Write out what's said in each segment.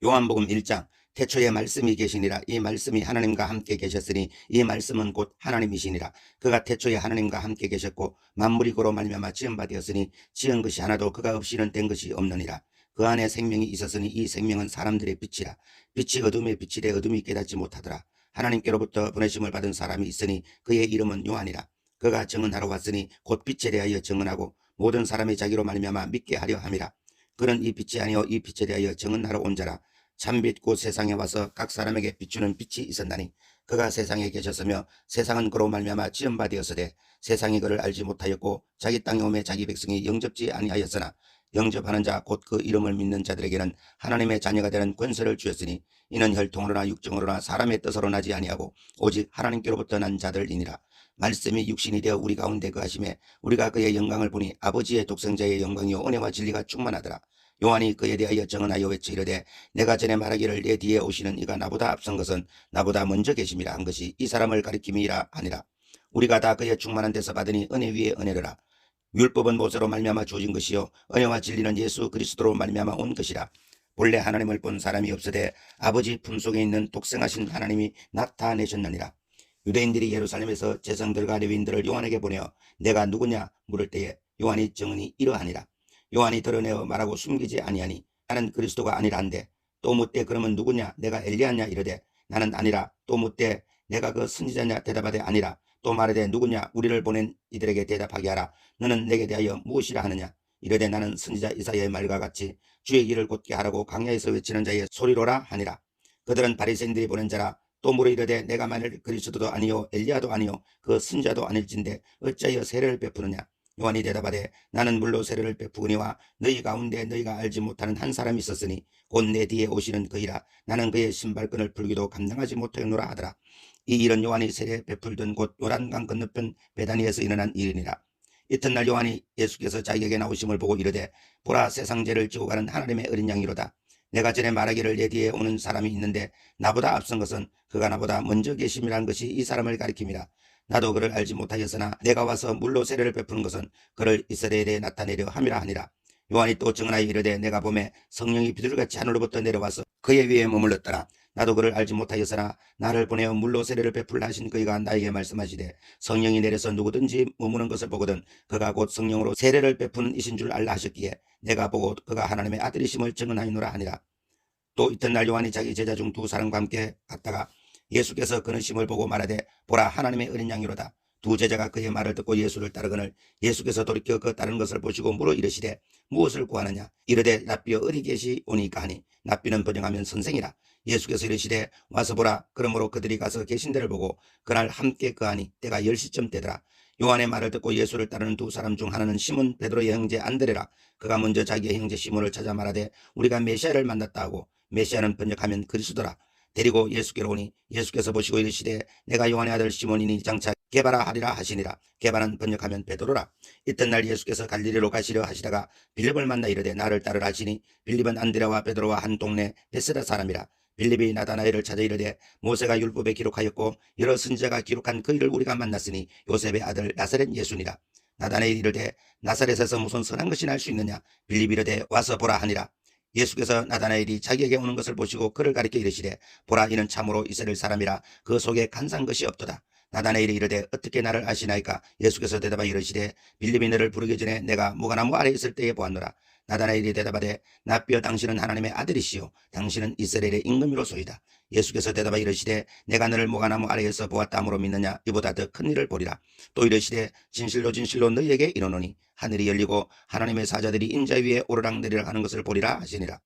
요한복음 1장 태초에 말씀이 계시니라. 이 말씀이 하나님과 함께 계셨으니 이 말씀은 곧 하나님이시니라. 그가 태초에 하나님과 함께 계셨고 만물이 그로 말미암아 지은 바 되었으니 지은 것이 하나도 그가 없이는 된 것이 없느니라. 그 안에 생명이 있었으니 이 생명은 사람들의 빛이라. 빛이 어둠에 비치되 어둠이 깨닫지 못하더라. 하나님께로부터 보내심을 받은 사람이 있으니 그의 이름은 요한이라. 그가 증언하러 왔으니 곧 빛에 대하여 증언하고 모든 사람의 자기로 말미암아 믿게 하려 함이라. 그는 이 빛이 아니요 이 빛에 대하여 증언하러 온 자라. 참빛 곧 세상에 와서 각 사람에게 비추는 빛이 있었나니 그가 세상에 계셨으며 세상은 그로 말미암아 지은 바 되었으되 세상이 그를 알지 못하였고 자기 땅에 오매 자기 백성이 영접지 아니하였으나 영접하는 자 곧 그 이름을 믿는 자들에게는 하나님의 자녀가 되는 권세를 주었으니 이는 혈통으로나 육정으로나 사람의 뜻으로 나지 아니하고 오직 하나님께로부터 난 자들이니라. 말씀이 육신이 되어 우리 가운데 거하심에 우리가 그의 영광을 보니 아버지의 독생자의 영광이요 은혜와 진리가 충만하더라. 요한이 그에 대하여 증언하여 외쳐 이르되 내가 전에 말하기를 내 뒤에 오시는 이가 나보다 앞선 것은 나보다 먼저 계심이라 한 것이 이 사람을 가리킴이라 하니라. 우리가 다 그의 충만한 데서 받으니 은혜 위에 은혜로라. 율법은 모세로 말미암아 주어진 것이요 은혜와 진리는 예수 그리스도로 말미암아 온 것이라. 본래 하나님을 본 사람이 없으되 아버지 품속에 있는 독생하신 하나님이 나타내셨느니라. 유대인들이 예루살렘에서 제사장들과 레위인들을 요한에게 보내어 내가 누구냐 물을 때에 요한이 증언이 이러하니라. 요한이 드러내어 말하고 숨기지 아니하니 나는 그리스도가 아니라 한데 또 묻되 그러면 누구냐 내가 엘리야냐 이르되 나는 아니라 또 묻되 내가 그 선지자냐 대답하되 아니라 또 말하되 누구냐 우리를 보낸 이들에게 대답하게 하라. 너는 내게 대하여 무엇이라 하느냐 이르되 나는 선지자 이사야의 말과 같이 주의 길을 곧게 하라고 강야에서 외치는 자의 소리로라 하니라. 그들은 바리새인들이 보낸 자라. 또 물어 이르되 내가 만일 그리스도도 아니요 엘리야도 아니요 그 선지자도 아닐진데 어찌하여 세례를 베푸느냐. 요한이 대답하되 나는 물로 세례를 베푸거니와 너희 가운데 너희가 알지 못하는 한 사람이 있었으니 곧 내 뒤에 오시는 그이라. 나는 그의 신발끈을 풀기도 감당하지 못하였노라 하더라. 이 일은 요한이 세례 베풀던 곳 요단강 건너편 베다니에서 일어난 일이니라. 이튿날 요한이 예수께서 자기에게 나오심을 보고 이르되 보라 세상 죄를 지고 가는 하나님의 어린 양이로다. 내가 전에 말하기를 내 뒤에 오는 사람이 있는데 나보다 앞선 것은 그가 나보다 먼저 계심이란 것이 이 사람을 가리킴이라. 나도 그를 알지 못하였으나 내가 와서 물로 세례를 베푸는 것은 그를 이스라엘에 나타내려 함이라 하니라. 요한이 또 증언하여 이르되 내가 보매 성령이 비둘기같이 하늘로부터 내려와서 그의 위에 머물렀더라. 나도 그를 알지 못하였으나 나를 보내어 물로 세례를 베풀라 하신 그이가 나에게 말씀하시되 성령이 내려서 누구든지 머무는 것을 보거든 그가 곧 성령으로 세례를 베푸는 이신 줄 알라 하셨기에 내가 보고 그가 하나님의 아들이심을 증언하였노라 하니라. 또 이튿날 요한이 자기 제자 중 두 사람과 함께 갔다가 예수께서 그는 심을 보고 말하되 보라 하나님의 어린 양이로다. 두 제자가 그의 말을 듣고 예수를 따르거늘 예수께서 돌이켜 그 따르는 것을 보시고 물어 이르시되 무엇을 구하느냐 이르되 랍비여 어디 계시오니까 하니 랍비는 번역하면 선생이라. 예수께서 이르시되 와서 보라. 그러므로 그들이 가서 계신 데를 보고 그날 함께 거하니 때가 10시쯤 되더라. 요한의 말을 듣고 예수를 따르는 두 사람 중 하나는 시몬 베드로의 형제 안드레라. 그가 먼저 자기의 형제 시몬을 찾아 말하되 우리가 메시아를 만났다 하고 메시아는 번역하면 그리스도라. 데리고 예수께로 오니 예수께서 보시고 이르시되 내가 요한의 아들 시몬이니 장차 게바라 하리라 하시니라. 게바는 번역하면 베드로라. 이튿날 예수께서 갈릴리로 가시려 하시다가 빌립을 만나 이르되 나를 따르라 하시니 빌립은 안드레와 베드로와 한 동네 베세다 사람이라. 빌립이 나다나엘을 찾아 이르되 모세가 율법에 기록하였고 여러 선지자가 기록한 그 일을 우리가 만났으니 요셉의 아들 나사렛 예수니라. 나다나엘이 이르되 나사렛에서 무슨 선한 것이 날 수 있느냐. 빌립이 이르되 와서 보라 하니라. 예수께서 나다나엘이 자기에게 오는 것을 보시고 그를 가리켜 이르시되 보라 이는 참으로 이스라엘 사람이라 그 속에 간사한 것이 없도다. 나다나엘이 이르되 어떻게 나를 아시나이까. 예수께서 대답하여 이르시되 빌립이 너를 부르기 전에 내가 무가나무 아래 있을 때에 보았노라. 나다나엘이 대답하되 납비여 당신은 하나님의 아들이시요 당신은 이스라엘의 임금이로소이다. 예수께서 대답하여 이르시되 내가 너를 무가나무 아래에서 보았다 함으로 믿느냐. 이보다 더 큰 일을 보리라. 또 이르시되 진실로 진실로 너희에게 이르노니 하늘이 열리고 하나님의 사자들이 인자 위에 오르락내리락 하는 것을 보리라 하시니라.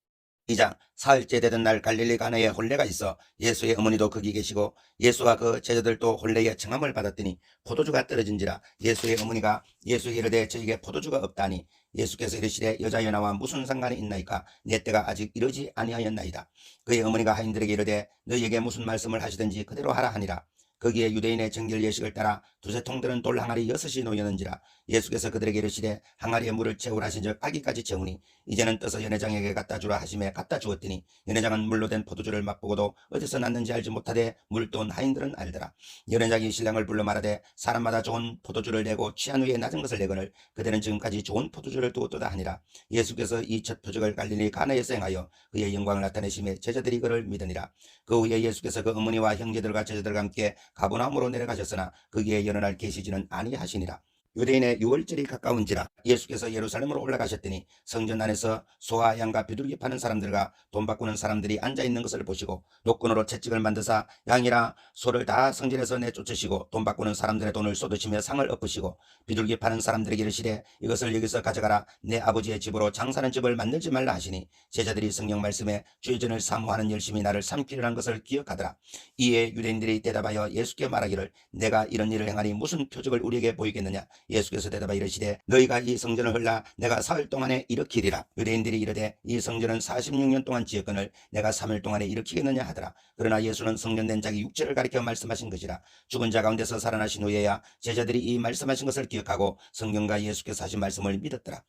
2장 사흘째 되던 날 갈릴리 가나에 혼례가 있어 예수의 어머니도 거기 계시고 예수와 그 제자들도 혼례의 청함을 받았더니 포도주가 떨어진지라. 예수의 어머니가 예수에게 이르되 저에게 포도주가 없다니. 예수께서 이르시되 여자여 나와 무슨 상관이 있나이까. 내 때가 아직 이르지 아니하였나이다. 그의 어머니가 하인들에게 이르되 너희에게 무슨 말씀을 하시든지 그대로 하라 하니라. 거기에 유대인의 정결 예식을 따라 두세 통 들은 돌 항아리 6이 놓였는지라. 예수께서 그들에게 이르시되 항아리에 물을 채우라 하신즉 아기까지 채우니 이제는 떠서 연회장에게 갖다 주라 하심에 갖다 주었더니 연회장은 물로 된 포도주를 맛보고도 어디서 났는지 알지 못하되 물돈 하인들은 알더라. 연회장이 신랑을 불러 말하되 사람마다 좋은 포도주를 내고 취한 후에 낮은 것을 내거늘 그들은 지금까지 좋은 포도주를 두었도다 하니라. 예수께서 이 첫 표적을 갈릴리 가나에서 행하여 그의 영광을 나타내심에 제자들이 그를 믿으니라. 그 후에 예수께서 그 어머니와 형제들과 제자들과 함께 가버나움으로 내려가셨으나 거기에 여러 날 계시지는 아니하시니라. 유대인의 유월절이 가까운지라. 예수께서 예루살렘으로 올라가셨더니 성전 안에서 소와 양과 비둘기 파는 사람들과 돈 바꾸는 사람들이 앉아있는 것을 보시고 노끈으로 채찍을 만드사 양이라 소를 다 성전에서 내쫓으시고 돈 바꾸는 사람들의 돈을 쏟으시며 상을 엎으시고 비둘기 파는 사람들에게 이르시되 이것을 여기서 가져가라. 내 아버지의 집으로 장사하는 집을 만들지 말라 하시니 제자들이 성경 말씀에 주의 전을 사모하는 열심히 나를 삼키려는 것을 기억하더라. 이에 유대인들이 대답하여 예수께 말하기를 내가 이런 일을 행하니 무슨 표적을 우리에게 보이겠느냐. 예수께서 대답하여 이르시되 너희가 이 성전을 헐라 내가 사흘 동안에 일으키리라. 유대인들이 이르되 이 성전은 46년 동안 지었거늘 내가 3일 동안에 일으키겠느냐 하더라. 그러나 예수는 성전된 자기 육체를 가리켜 말씀하신 것이라. 죽은 자 가운데서 살아나신 후에야 제자들이 이 말씀하신 것을 기억하고 성경과 예수께서 하신 말씀을 믿었더라.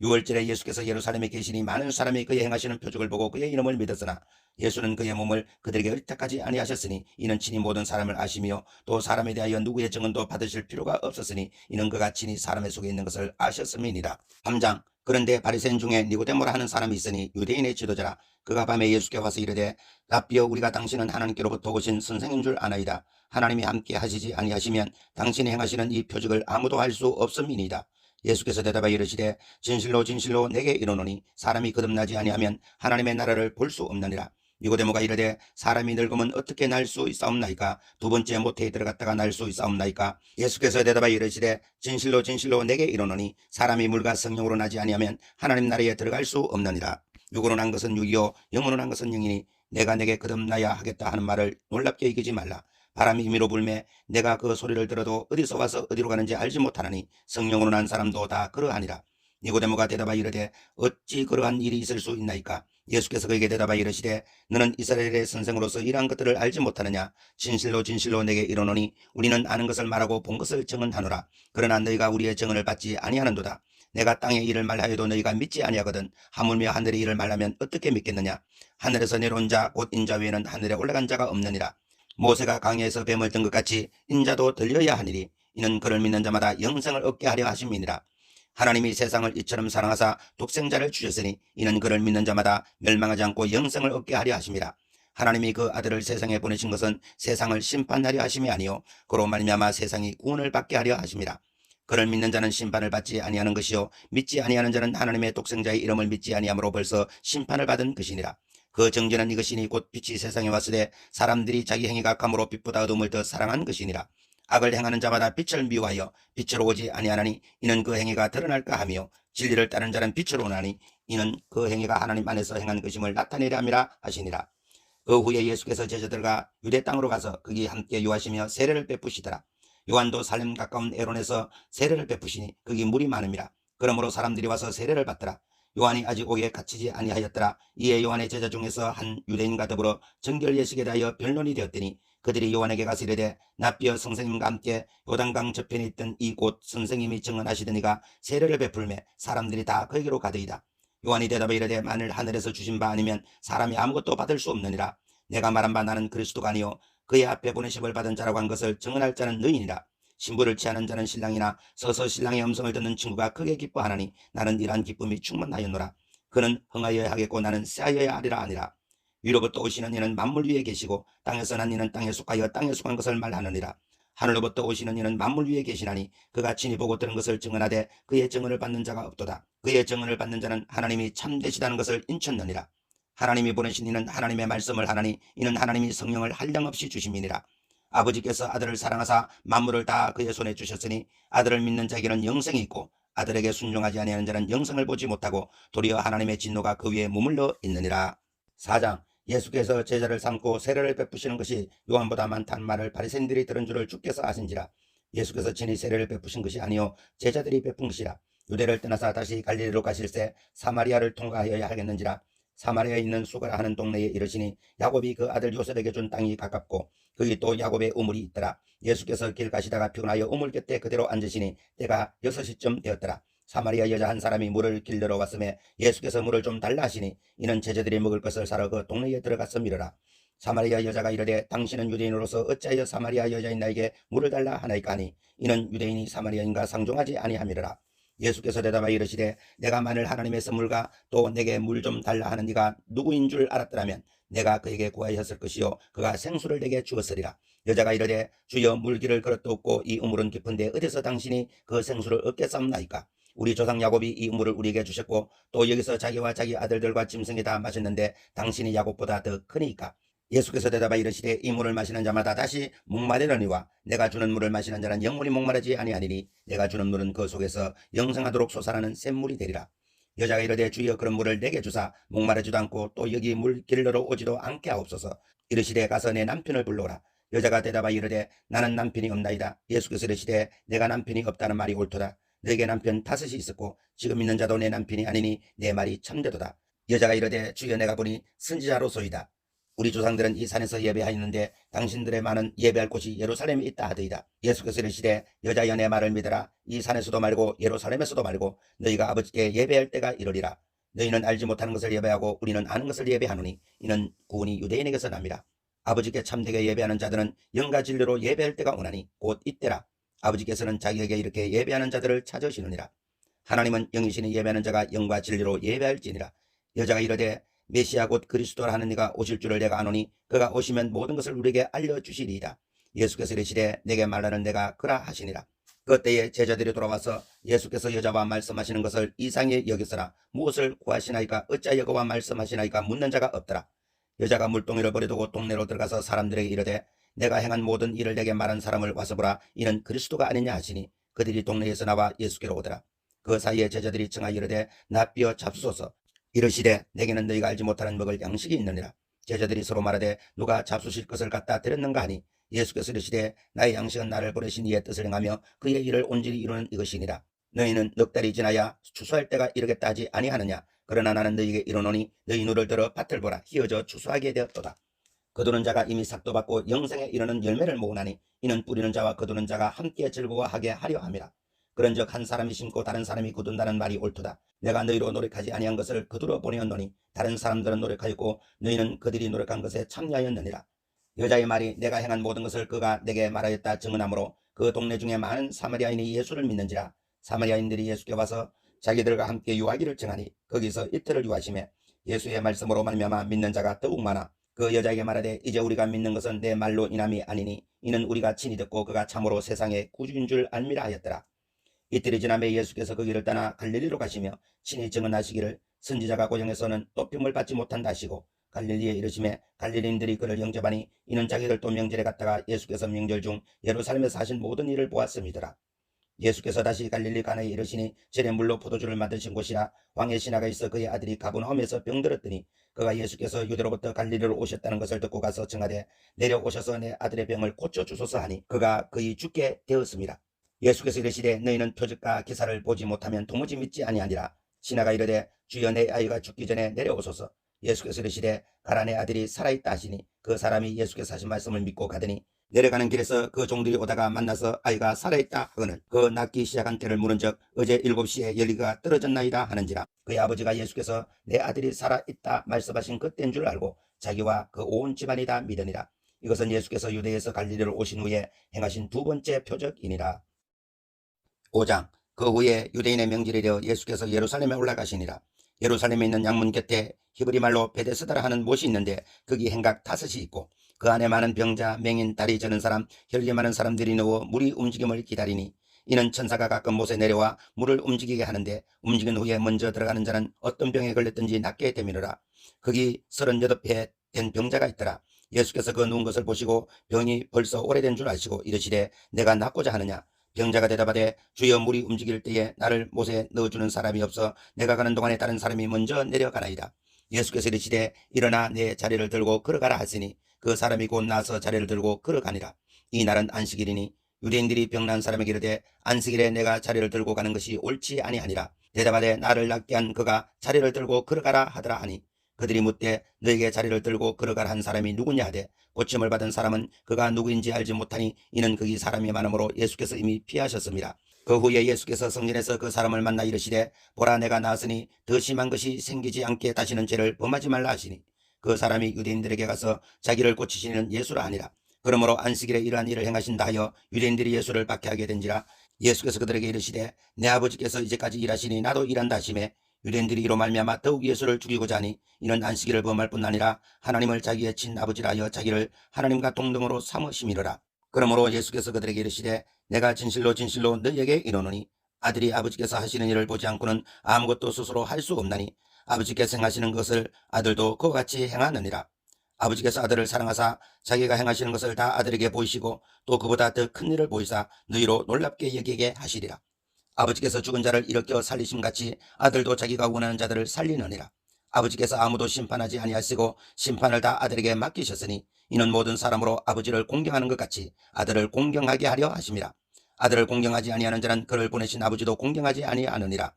6월절에 예수께서 예루살렘에 계시니 많은 사람이 그의 행하시는 표적을 보고 그의 이름을 믿었으나 예수는 그의 몸을 그들에게 의탁하지 아니하셨으니 이는 친히 모든 사람을 아시며 또 사람에 대하여 누구의 증언도 받으실 필요가 없었으니 이는 그가 친히 사람의 속에 있는 것을 아셨음이니라. 3장. 그런데 바리새인 중에 니고데모라 하는 사람이 있으니 유대인의 지도자라. 그가 밤에 예수께 와서 이르되 라삐여 우리가 당신은 하나님께로부터 오신 선생인 줄 아나이다. 하나님이 함께 하시지 아니하시면 당신이 행하시는 이 표적을 아무도 할 수 없음이니이다. 예수께서 대답하여 이르시되 진실로 진실로 내게 이르노니 사람이 거듭나지 아니하면 하나님의 나라를 볼 수 없느니라. 니고데모가 이르되 사람이 늙으면 어떻게 날 수 있사옵나이까? 두 번째 모태에 들어갔다가 날 수 있사옵나이까? 예수께서 대답하여 이르시되 진실로 진실로 내게 이르노니 사람이 물과 성령으로 나지 아니하면 하나님 나라에 들어갈 수 없느니라. 육으로 난 것은 육이요 영으로 난 것은 영이니 내가 내게 거듭나야 하겠다 하는 말을 놀랍게 여기지 말라. 바람이 임의로 불매 내가 그 소리를 들어도 어디서 와서 어디로 가는지 알지 못하나니 성령으로 난 사람도 다 그러하니라. 니고데모가 대답하여 이르되 어찌 그러한 일이 있을 수 있나이까? 예수께서 그에게 대답하여 이르시되 너는 이스라엘의 선생으로서 이러한 것들을 알지 못하느냐? 진실로 진실로 내게 이르노니 우리는 아는 것을 말하고 본 것을 증언하노라. 그러나 너희가 우리의 증언을 받지 아니하는도다. 내가 땅의 일을 말하여도 너희가 믿지 아니하거든 하물며 하늘의 일을 말하면 어떻게 믿겠느냐? 하늘에서 내려온 자 곧 인자 외에는 하늘에 올라간 자가 없느니라. 모세가 강야에서 뱀을 든 것 같이 인자도 들려야 하니리. 이는 그를 믿는 자마다 영생을 얻게 하려 하심이니라. 하나님이 세상을 이처럼 사랑하사 독생자를 주셨으니 이는 그를 믿는 자마다 멸망하지 않고 영생을 얻게 하려 하심이라. 하나님이 그 아들을 세상에 보내신 것은 세상을 심판하려 하심이 아니요 그로 말미암아 세상이 구원을 받게 하려 하심이라. 그를 믿는 자는 심판을 받지 아니하는 것이요 믿지 아니하는 자는 하나님의 독생자의 이름을 믿지 아니함으로 벌써 심판을 받은 것이니라. 그 정죄는 이것이니 곧 빛이 세상에 왔으되 사람들이 자기 행위가 악함으로 빛보다 어둠을 더 사랑한 것이니라. 악을 행하는 자마다 빛을 미워하여 빛으로 오지 아니하나니 이는 그 행위가 드러날까 하며 진리를 따르는 자는 빛으로 오나니 이는 그 행위가 하나님 안에서 행한 것임을 나타내려 함이라 하시니라. 그 후에 예수께서 제자들과 유대 땅으로 가서 거기 함께 유하시며 세례를 베푸시더라. 요한도 살렘 가까운 에론에서 세례를 베푸시니 거기 물이 많음이라. 그러므로 사람들이 와서 세례를 받더라. 요한이 아직 옥에 갇히지 아니하였더라. 이에 요한의 제자 중에서 한 유대인과 더불어 정결 예식에 대하여 변론이 되었더니 그들이 요한에게 가서 이르되 나삐어 선생님과 함께 요단강 저편에 있던 이 곳 선생님이 증언하시던 이가 세례를 베풀매 사람들이 다 그에게로 가더이다. 요한이 대답하여 이르되 만일 하늘에서 주신 바 아니면 사람이 아무것도 받을 수 없느니라. 내가 말한 바 나는 그리스도가 아니요 그의 앞에 보내심을 받은 자라고 한 것을 증언할 자는 너희니라. 신부를 취하는 자는 신랑이나 서서 신랑의 음성을 듣는 친구가 크게 기뻐하나니 나는 이러한 기쁨이 충만하였노라. 그는 흥하여야 하겠고 나는 쇠하여야 하리라 아니라. 위로부터 오시는 이는 만물 위에 계시고 땅에서 난 이는 땅에 속하여 땅에 속한 것을 말하느니라. 하늘로부터 오시는 이는 만물 위에 계시나니 그가 친히 보고 들은 것을 증언하되 그의 증언을 받는 자가 없도다. 그의 증언을 받는 자는 하나님이 참되시다는 것을 인쳤느니라. 하나님이 보내신 이는 하나님의 말씀을 하나니 이는 하나님이 성령을 한량없이 주심이니라. 아버지께서 아들을 사랑하사 만물을 다 그의 손에 주셨으니 아들을 믿는 자에게는 영생이 있고 아들에게 순종하지 아니하는 자는 영생을 보지 못하고 도리어 하나님의 진노가 그 위에 머물러 있느니라. 4장. 예수께서 제자를 삼고 세례를 베푸시는 것이 요한보다 많다는 말을 바리새인들이 들은 줄을 주께서 아신지라. 예수께서 친히 세례를 베푸신 것이 아니요 제자들이 베푼 것이라. 유대를 떠나사 다시 갈릴리로 가실새 사마리아를 통과하여야 하겠는지라. 사마리아에 있는 수가라 하는 동네에 이르시니 야곱이 그 아들 요셉에게 준 땅이 가깝고 거기 또 야곱의 우물이 있더라. 예수께서 길 가시다가 피곤하여 우물 곁에 그대로 앉으시니 때가 6시쯤 되었더라. 사마리아 여자 한 사람이 물을 길러러 왔음에 예수께서 물을 좀 달라 하시니 이는 제자들이 먹을 것을 사러 그 동네에 들어갔음 이르라. 사마리아 여자가 이르되 당신은 유대인으로서 어찌하여 사마리아 여자인 나에게 물을 달라 하나이까 하니 이는 유대인이 사마리아인과 상종하지 아니함이라. 예수께서 대답하여 이르시되 내가 만일 하나님의 선물과 또 내게 물 좀 달라 하는 네가 누구인 줄 알았더라면 내가 그에게 구하였을 것이요 그가 생수를 내게 주었으리라. 여자가 이르되 주여 물기를 그릇도 없고 이 우물은 깊은데 어디서 당신이 그 생수를 얻겠사옵나이까. 우리 조상 야곱이 이 우물을 우리에게 주셨고 또 여기서 자기와 자기 아들들과 짐승이 다 마셨는데 당신이 야곱보다 더 크니까. 예수께서 대답하여 이르시되 이 물을 마시는 자마다 다시 목마르려니와 내가 주는 물을 마시는 자는 영원히 목마르지 아니하니니 내가 주는 물은 그 속에서 영생하도록 솟아나는 샘물이 되리라. 여자가 이르되 주여 그런 물을 내게 주사 목마르지도 않고 또 여기 물 길러러 오지도 않게 하옵소서. 이르시되 가서 내 남편을 불러오라. 여자가 대답하여 이르되 나는 남편이 없나이다. 예수께서 이르시되 내가 남편이 없다는 말이 옳도다. 너에게 남편 5이 있었고 지금 있는 자도 내 남편이 아니니 내 말이 참되도다. 여자가 이르되 주여 내가 보니 선지자로소이다. 우리 조상들은 이 산에서 예배하였는데 당신들의 많은 예배할 곳이 예루살렘에 있다 하더이다. 예수께서 이르시되 여자여 내 말을 믿으라. 이 산에서도 말고 예루살렘에서도 말고 너희가 아버지께 예배할 때가 이르리라. 너희는 알지 못하는 것을 예배하고 우리는 아는 것을 예배하노니 이는 구원이 유대인에게서 납니다. 아버지께 참되게 예배하는 자들은 영과 진리로 예배할 때가 오나니 곧 이때라. 아버지께서는 자기에게 이렇게 예배하는 자들을 찾으시느니라. 하나님은 영이시니 예배하는 자가 영과 진리로 예배할지니라. 여자가 이르되 메시아 곧 그리스도라 하는 이가 오실 줄을 내가 아노니 그가 오시면 모든 것을 우리에게 알려주시리이다. 예수께서 이르시되 내게 말하는 내가 그라 하시니라. 그때에 제자들이 돌아와서 예수께서 여자와 말씀하시는 것을 이상히 여기서라. 무엇을 구하시나이까 어찌하여 그와 말씀하시나이까 묻는 자가 없더라. 여자가 물동이를 버려두고 동네로 들어가서 사람들에게 이르되 내가 행한 모든 일을 내게 말한 사람을 와서 보라. 이는 그리스도가 아니냐 하시니 그들이 동네에서 나와 예수께로 오더라. 그 사이에 제자들이 청하여 이르되 납비어 잡수소서. 이르시되 내게는 너희가 알지 못하는 먹을 양식이 있느니라. 제자들이 서로 말하되 누가 잡수실 것을 갖다 드렸는가 하니 예수께서 이르시되 나의 양식은 나를 보내신 이의 뜻을 행하며 그의 일을 온전히 이루는 이것이니라. 너희는 넉 달이 지나야 추수할 때가 이르겠다 하지 아니하느냐. 그러나 나는 너희에게 이르노니 너희 눈을 들어 밭을 보라. 희어져 추수하게 되었도다. 거두는 자가 이미 삭도 받고 영생에 이르는 열매를 모으나니 이는 뿌리는 자와 거두는 자가 함께 즐거워하게 하려 함이라. 그런즉 한 사람이 심고 다른 사람이 거둔다는 말이 옳도다. 내가 너희로 노력하지 아니한 것을 거두러 보내었노니 다른 사람들은 노력하였고 너희는 그들이 노력한 것에 참여하였느니라. 여자의 말이 내가 행한 모든 것을 그가 내게 말하였다 증언하므로 그 동네 중에 많은 사마리아인이 예수를 믿는지라. 사마리아인들이 예수께 와서 자기들과 함께 유하기를 청하니 거기서 이틀을 유하심에 예수의 말씀으로 말미암아 믿는 자가 더욱 많아. 그 여자에게 말하되 이제 우리가 믿는 것은 내 말로 인함이 아니니 이는 우리가 친히 듣고 그가 참으로 세상의 구주인 줄 알미라 하였더라. 이틀이 지나매 예수께서 거기를 떠나 갈릴리로 가시며 친히 증언하시기를 선지자가 고향에서는 높임을 받지 못한다 하시고 갈릴리에 이르심에 갈릴리인들이 그를 영접하니 이는 자기들도 명절에 갔다가 예수께서 명절 중 예루살렘에서 하신 모든 일을 보았음이더라. 예수께서 다시 갈릴리 가나에 이르시니 전에 물로 포도주를 만드신 곳이라. 왕의 신하가 있어 그의 아들이 가버나움에서 병들었더니 그가 예수께서 유대로부터 갈릴리로 오셨다는 것을 듣고 가서 청하되 내려오셔서 내 아들의 병을 고쳐주소서 하니 그가 거의 죽게 되었습니다. 예수께서 이르시되 너희는 표적과 기사를 보지 못하면 도무지 믿지 아니하니라. 신하가 이르되 주여 내 아이가 죽기 전에 내려오소서. 예수께서 이르시되 가라 내 아들이 살아있다 하시니 그 사람이 예수께서 하신 말씀을 믿고 가더니 내려가는 길에서 그 종들이 오다가 만나서 아이가 살아있다 하거늘 그 낫기 시작한 때를 물은즉 어제 7시에 열리가 떨어졌나이다 하는지라. 그의 아버지가 예수께서 내 아들이 살아있다 말씀하신 그때인 줄 알고 자기와 그 온 집안이 다 믿으니라. 이것은 예수께서 유대에서 갈릴리로 오신 후에 행하신 두 번째 표적이니라. 5장. 그 후에 유대인의 명절이려 예수께서 예루살렘에 올라가시니라. 예루살렘에 있는 양문 곁에 히브리 말로 베데스다라 하는 못이 있는데 거기 행각 5이 있고 그 안에 많은 병자, 맹인, 다리 저는 사람, 혈기 많은 사람들이 누워 물이 움직임을 기다리니 이는 천사가 가끔 못에 내려와 물을 움직이게 하는데 움직인 후에 먼저 들어가는 자는 어떤 병에 걸렸든지 낫게 되미르라. 거기 38회 된 병자가 있더라. 예수께서 그 누운 것을 보시고 병이 벌써 오래된 줄 아시고 이르시되 내가 낫고자 하느냐. 병자가 대답하되 주여 물이 움직일 때에 나를 못에 넣어주는 사람이 없어 내가 가는 동안에 다른 사람이 먼저 내려가나이다. 예수께서 이르시되 일어나 내 자리를 들고 걸어가라 하시니 그 사람이 곧 나서 자리를 들고 걸어가니라. 이 날은 안식일이니 유대인들이 병난 사람에게 이르되 안식일에 내가 자리를 들고 가는 것이 옳지 아니하니라. 대답하되 나를 낫게 한 그가 자리를 들고 걸어가라 하더라 하니 그들이 묻되 너에게 자리를 들고 걸어가라 한 사람이 누구냐 하되 고침을 받은 사람은 그가 누구인지 알지 못하니 이는 거기 사람이 많으므로 예수께서 이미 피하셨습니다. 그 후에 예수께서 성전에서 그 사람을 만나 이르시되 보라 내가 나았으니 더 심한 것이 생기지 않게 다시는 죄를 범하지 말라 하시니 그 사람이 유대인들에게 가서 자기를 고치시는 예수라 하니라. 그러므로 안식일에 이러한 일을 행하신다 하여 유대인들이 예수를 박해하게 된지라. 예수께서 그들에게 이르시되 내 아버지께서 이제까지 일하시니 나도 일한다 하시매 유대인들이 이로 말미암아 더욱 예수를 죽이고자 하니 이는 안식일을 범할 뿐 아니라 하나님을 자기의 친아버지라 하여 자기를 하나님과 동등으로 삼으심이로라. 그러므로 예수께서 그들에게 이르시되 내가 진실로 진실로 너희에게 이르노니 아들이 아버지께서 하시는 일을 보지 않고는 아무것도 스스로 할 수 없나니 아버지께서 행하시는 것을 아들도 그와 같이 행하느니라. 아버지께서 아들을 사랑하사 자기가 행하시는 것을 다 아들에게 보이시고 또 그보다 더 큰 일을 보이사 너희로 놀랍게 여기게 하시리라. 아버지께서 죽은 자를 일으켜 살리심같이 아들도 자기가 원하는 자들을 살리느니라. 아버지께서 아무도 심판하지 아니하시고 심판을 다 아들에게 맡기셨으니 이는 모든 사람으로 아버지를 공경하는 것 같이 아들을 공경하게 하려 하심이라. 아들을 공경하지 아니하는 자는 그를 보내신 아버지도 공경하지 아니하느니라.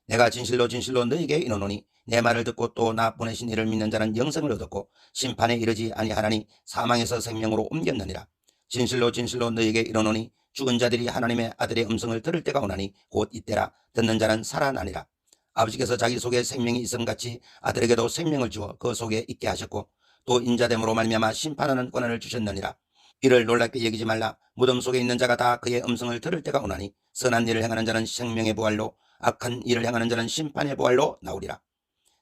내가 진실로 진실로 너희에게 이르노니 내 말을 듣고 또 나 보내신 이를 믿는 자는 영생을 얻었고 심판에 이르지 아니하나니 사망에서 생명으로 옮겼느니라. 진실로 진실로 너희에게 이르노니 죽은 자들이 하나님의 아들의 음성을 들을 때가 오나니 곧 이때라. 듣는 자는 살아나니라. 아버지께서 자기 속에 생명이 있음같이 아들에게도 생명을 주어 그 속에 있게 하셨고 또 인자됨으로 말미암아 심판하는 권한을 주셨느니라. 이를 놀랍게 여기지 말라. 무덤 속에 있는 자가 다 그의 음성을 들을 때가 오나니 선한 일을 행하는 자는 생명의 부활로 악한 일을 행하는 자는 심판의 부활로 나오리라.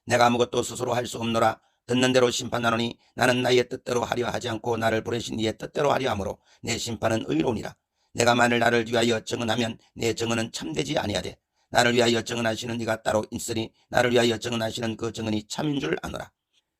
내가 아무것도 스스로 할 수 없노라. 듣는 대로 심판하노니 나는 나의 뜻대로 하려 하지 않고 나를 보내신 이의 뜻대로 하려 하므로 내 심판은 의로우니라. 내가 만일 나를 위하여 증언하면 내 증언은 참되지 아니하되 나를 위하여 증언하시는 이가 따로 있으니 나를 위하여 증언하시는 그 증언이 참인 줄 아노라.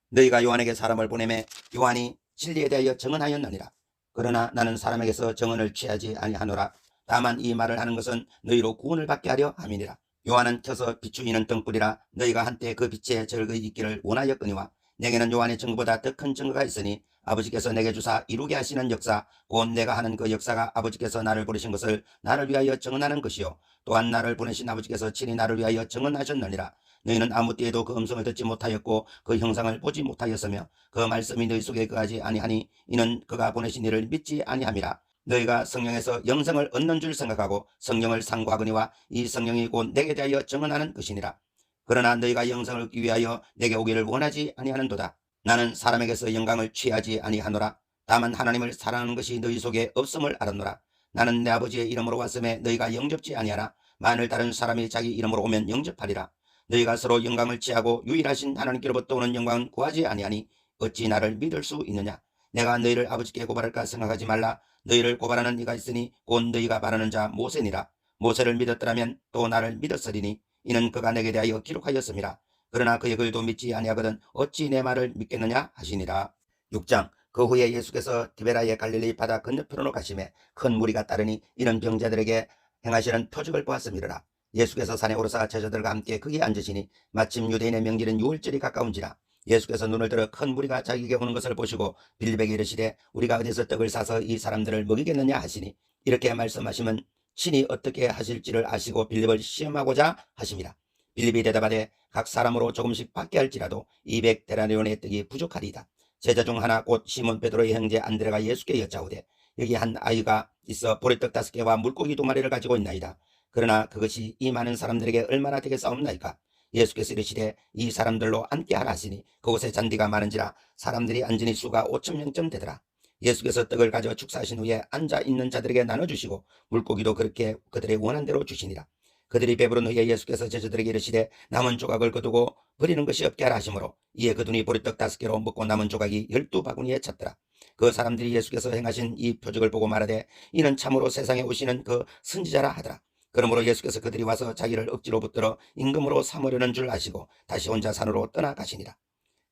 너희가 요한에게 사람을 보내매 요한이 진리에 대하여 증언하였느니라. 그러나 나는 사람에게서 증언을 취하지 아니하노라. 다만 이 말을 하는 것은 너희로 구원을 받게 하려 함이니라. 요한은 켜서 비추이는 등불이라 너희가 한때 그 빛에 즐거이 있기를 원하였거니와 내게는 요한의 증거보다 더 큰 증거가 있으니 아버지께서 내게 주사 이루게 하시는 역사 곧 내가 하는 그 역사가 아버지께서 나를 보내신 것을 나를 위하여 증언하는 것이요 또한 나를 보내신 아버지께서 친히 나를 위하여 증언하셨느니라. 너희는 아무 때에도 그 음성을 듣지 못하였고 그 형상을 보지 못하였으며 그 말씀이 너희 속에 거하지 아니하니 이는 그가 보내신 이를 믿지 아니함이라. 너희가 성령에서 영생을 얻는 줄 생각하고 성령을 상고하거니와 이 성령이 곧 내게 대하여 증언하는 것이니라. 그러나 너희가 영생을 얻기 위하여 내게 오기를 원하지 아니하는도다. 나는 사람에게서 영광을 취하지 아니하노라. 다만 하나님을 사랑하는 것이 너희 속에 없음을 알았노라. 나는 내 아버지의 이름으로 왔음에 너희가 영접지 아니하라. 만일 다른 사람이 자기 이름으로 오면 영접하리라. 너희가 서로 영광을 취하고 유일하신 하나님께로부터 오는 영광은 구하지 아니하니 어찌 나를 믿을 수 있느냐. 내가 너희를 아버지께 고발할까 생각하지 말라. 너희를 고발하는 이가 있으니 곧 너희가 말하는 자 모세니라. 모세를 믿었더라면 또 나를 믿었으리니 이는 그가 내게 대하여 기록하였음이라. 그러나 그의 글도 믿지 아니하거든 어찌 내 말을 믿겠느냐 하시니라. 6장. 그 후에 예수께서 디베라의 갈릴리 바다 건너편으로 가시매 큰 무리가 따르니 이런 병자들에게 행하시는 표적을 보았음이라. 예수께서 산에 오르사 제자들과 함께 거기에 앉으시니 마침 유대인의 명절인 유월절이 가까운지라. 예수께서 눈을 들어 큰 무리가 자기에게 오는 것을 보시고 빌립에게 이르시되 우리가 어디서 떡을 사서 이 사람들을 먹이겠느냐 하시니 이렇게 말씀하시면 친히 어떻게 하실지를 아시고 빌립을 시험하고자 하심이라. 빌립이 대답하되 각 사람으로 조금씩 받게 할지라도 200데나리온의 떡이 부족하리이다. 제자 중 하나 곧 시몬 베드로의 형제 안드레가 예수께 여짜오되 여기 한 아이가 있어 보리떡 5개와 물고기 2마리를 가지고 있나이다. 그러나 그것이 이 많은 사람들에게 얼마나 되겠사옵나이까. 예수께서 이르시되 이 사람들로 앉게 하라 하시니 그곳에 잔디가 많은지라 사람들이 앉으니 수가 5,000명쯤 되더라. 예수께서 떡을 가져 축사하신 후에 앉아 있는 자들에게 나눠주시고 물고기도 그렇게 그들의 원한 대로 주시니라. 그들이 배부른 후에 예수께서 제자들에게 이르시되 남은 조각을 거두고 버리는 것이 없게 하라 하시므로 이에 그들이 보리떡 5개로 먹고 남은 조각이 12바구니에 찼더라. 그 사람들이 예수께서 행하신 이 표적을 보고 말하되 이는 참으로 세상에 오시는 그 선지자라 하더라. 그러므로 예수께서 그들이 와서 자기를 억지로 붙들어 임금으로 삼으려는 줄 아시고 다시 혼자 산으로 떠나가시니라.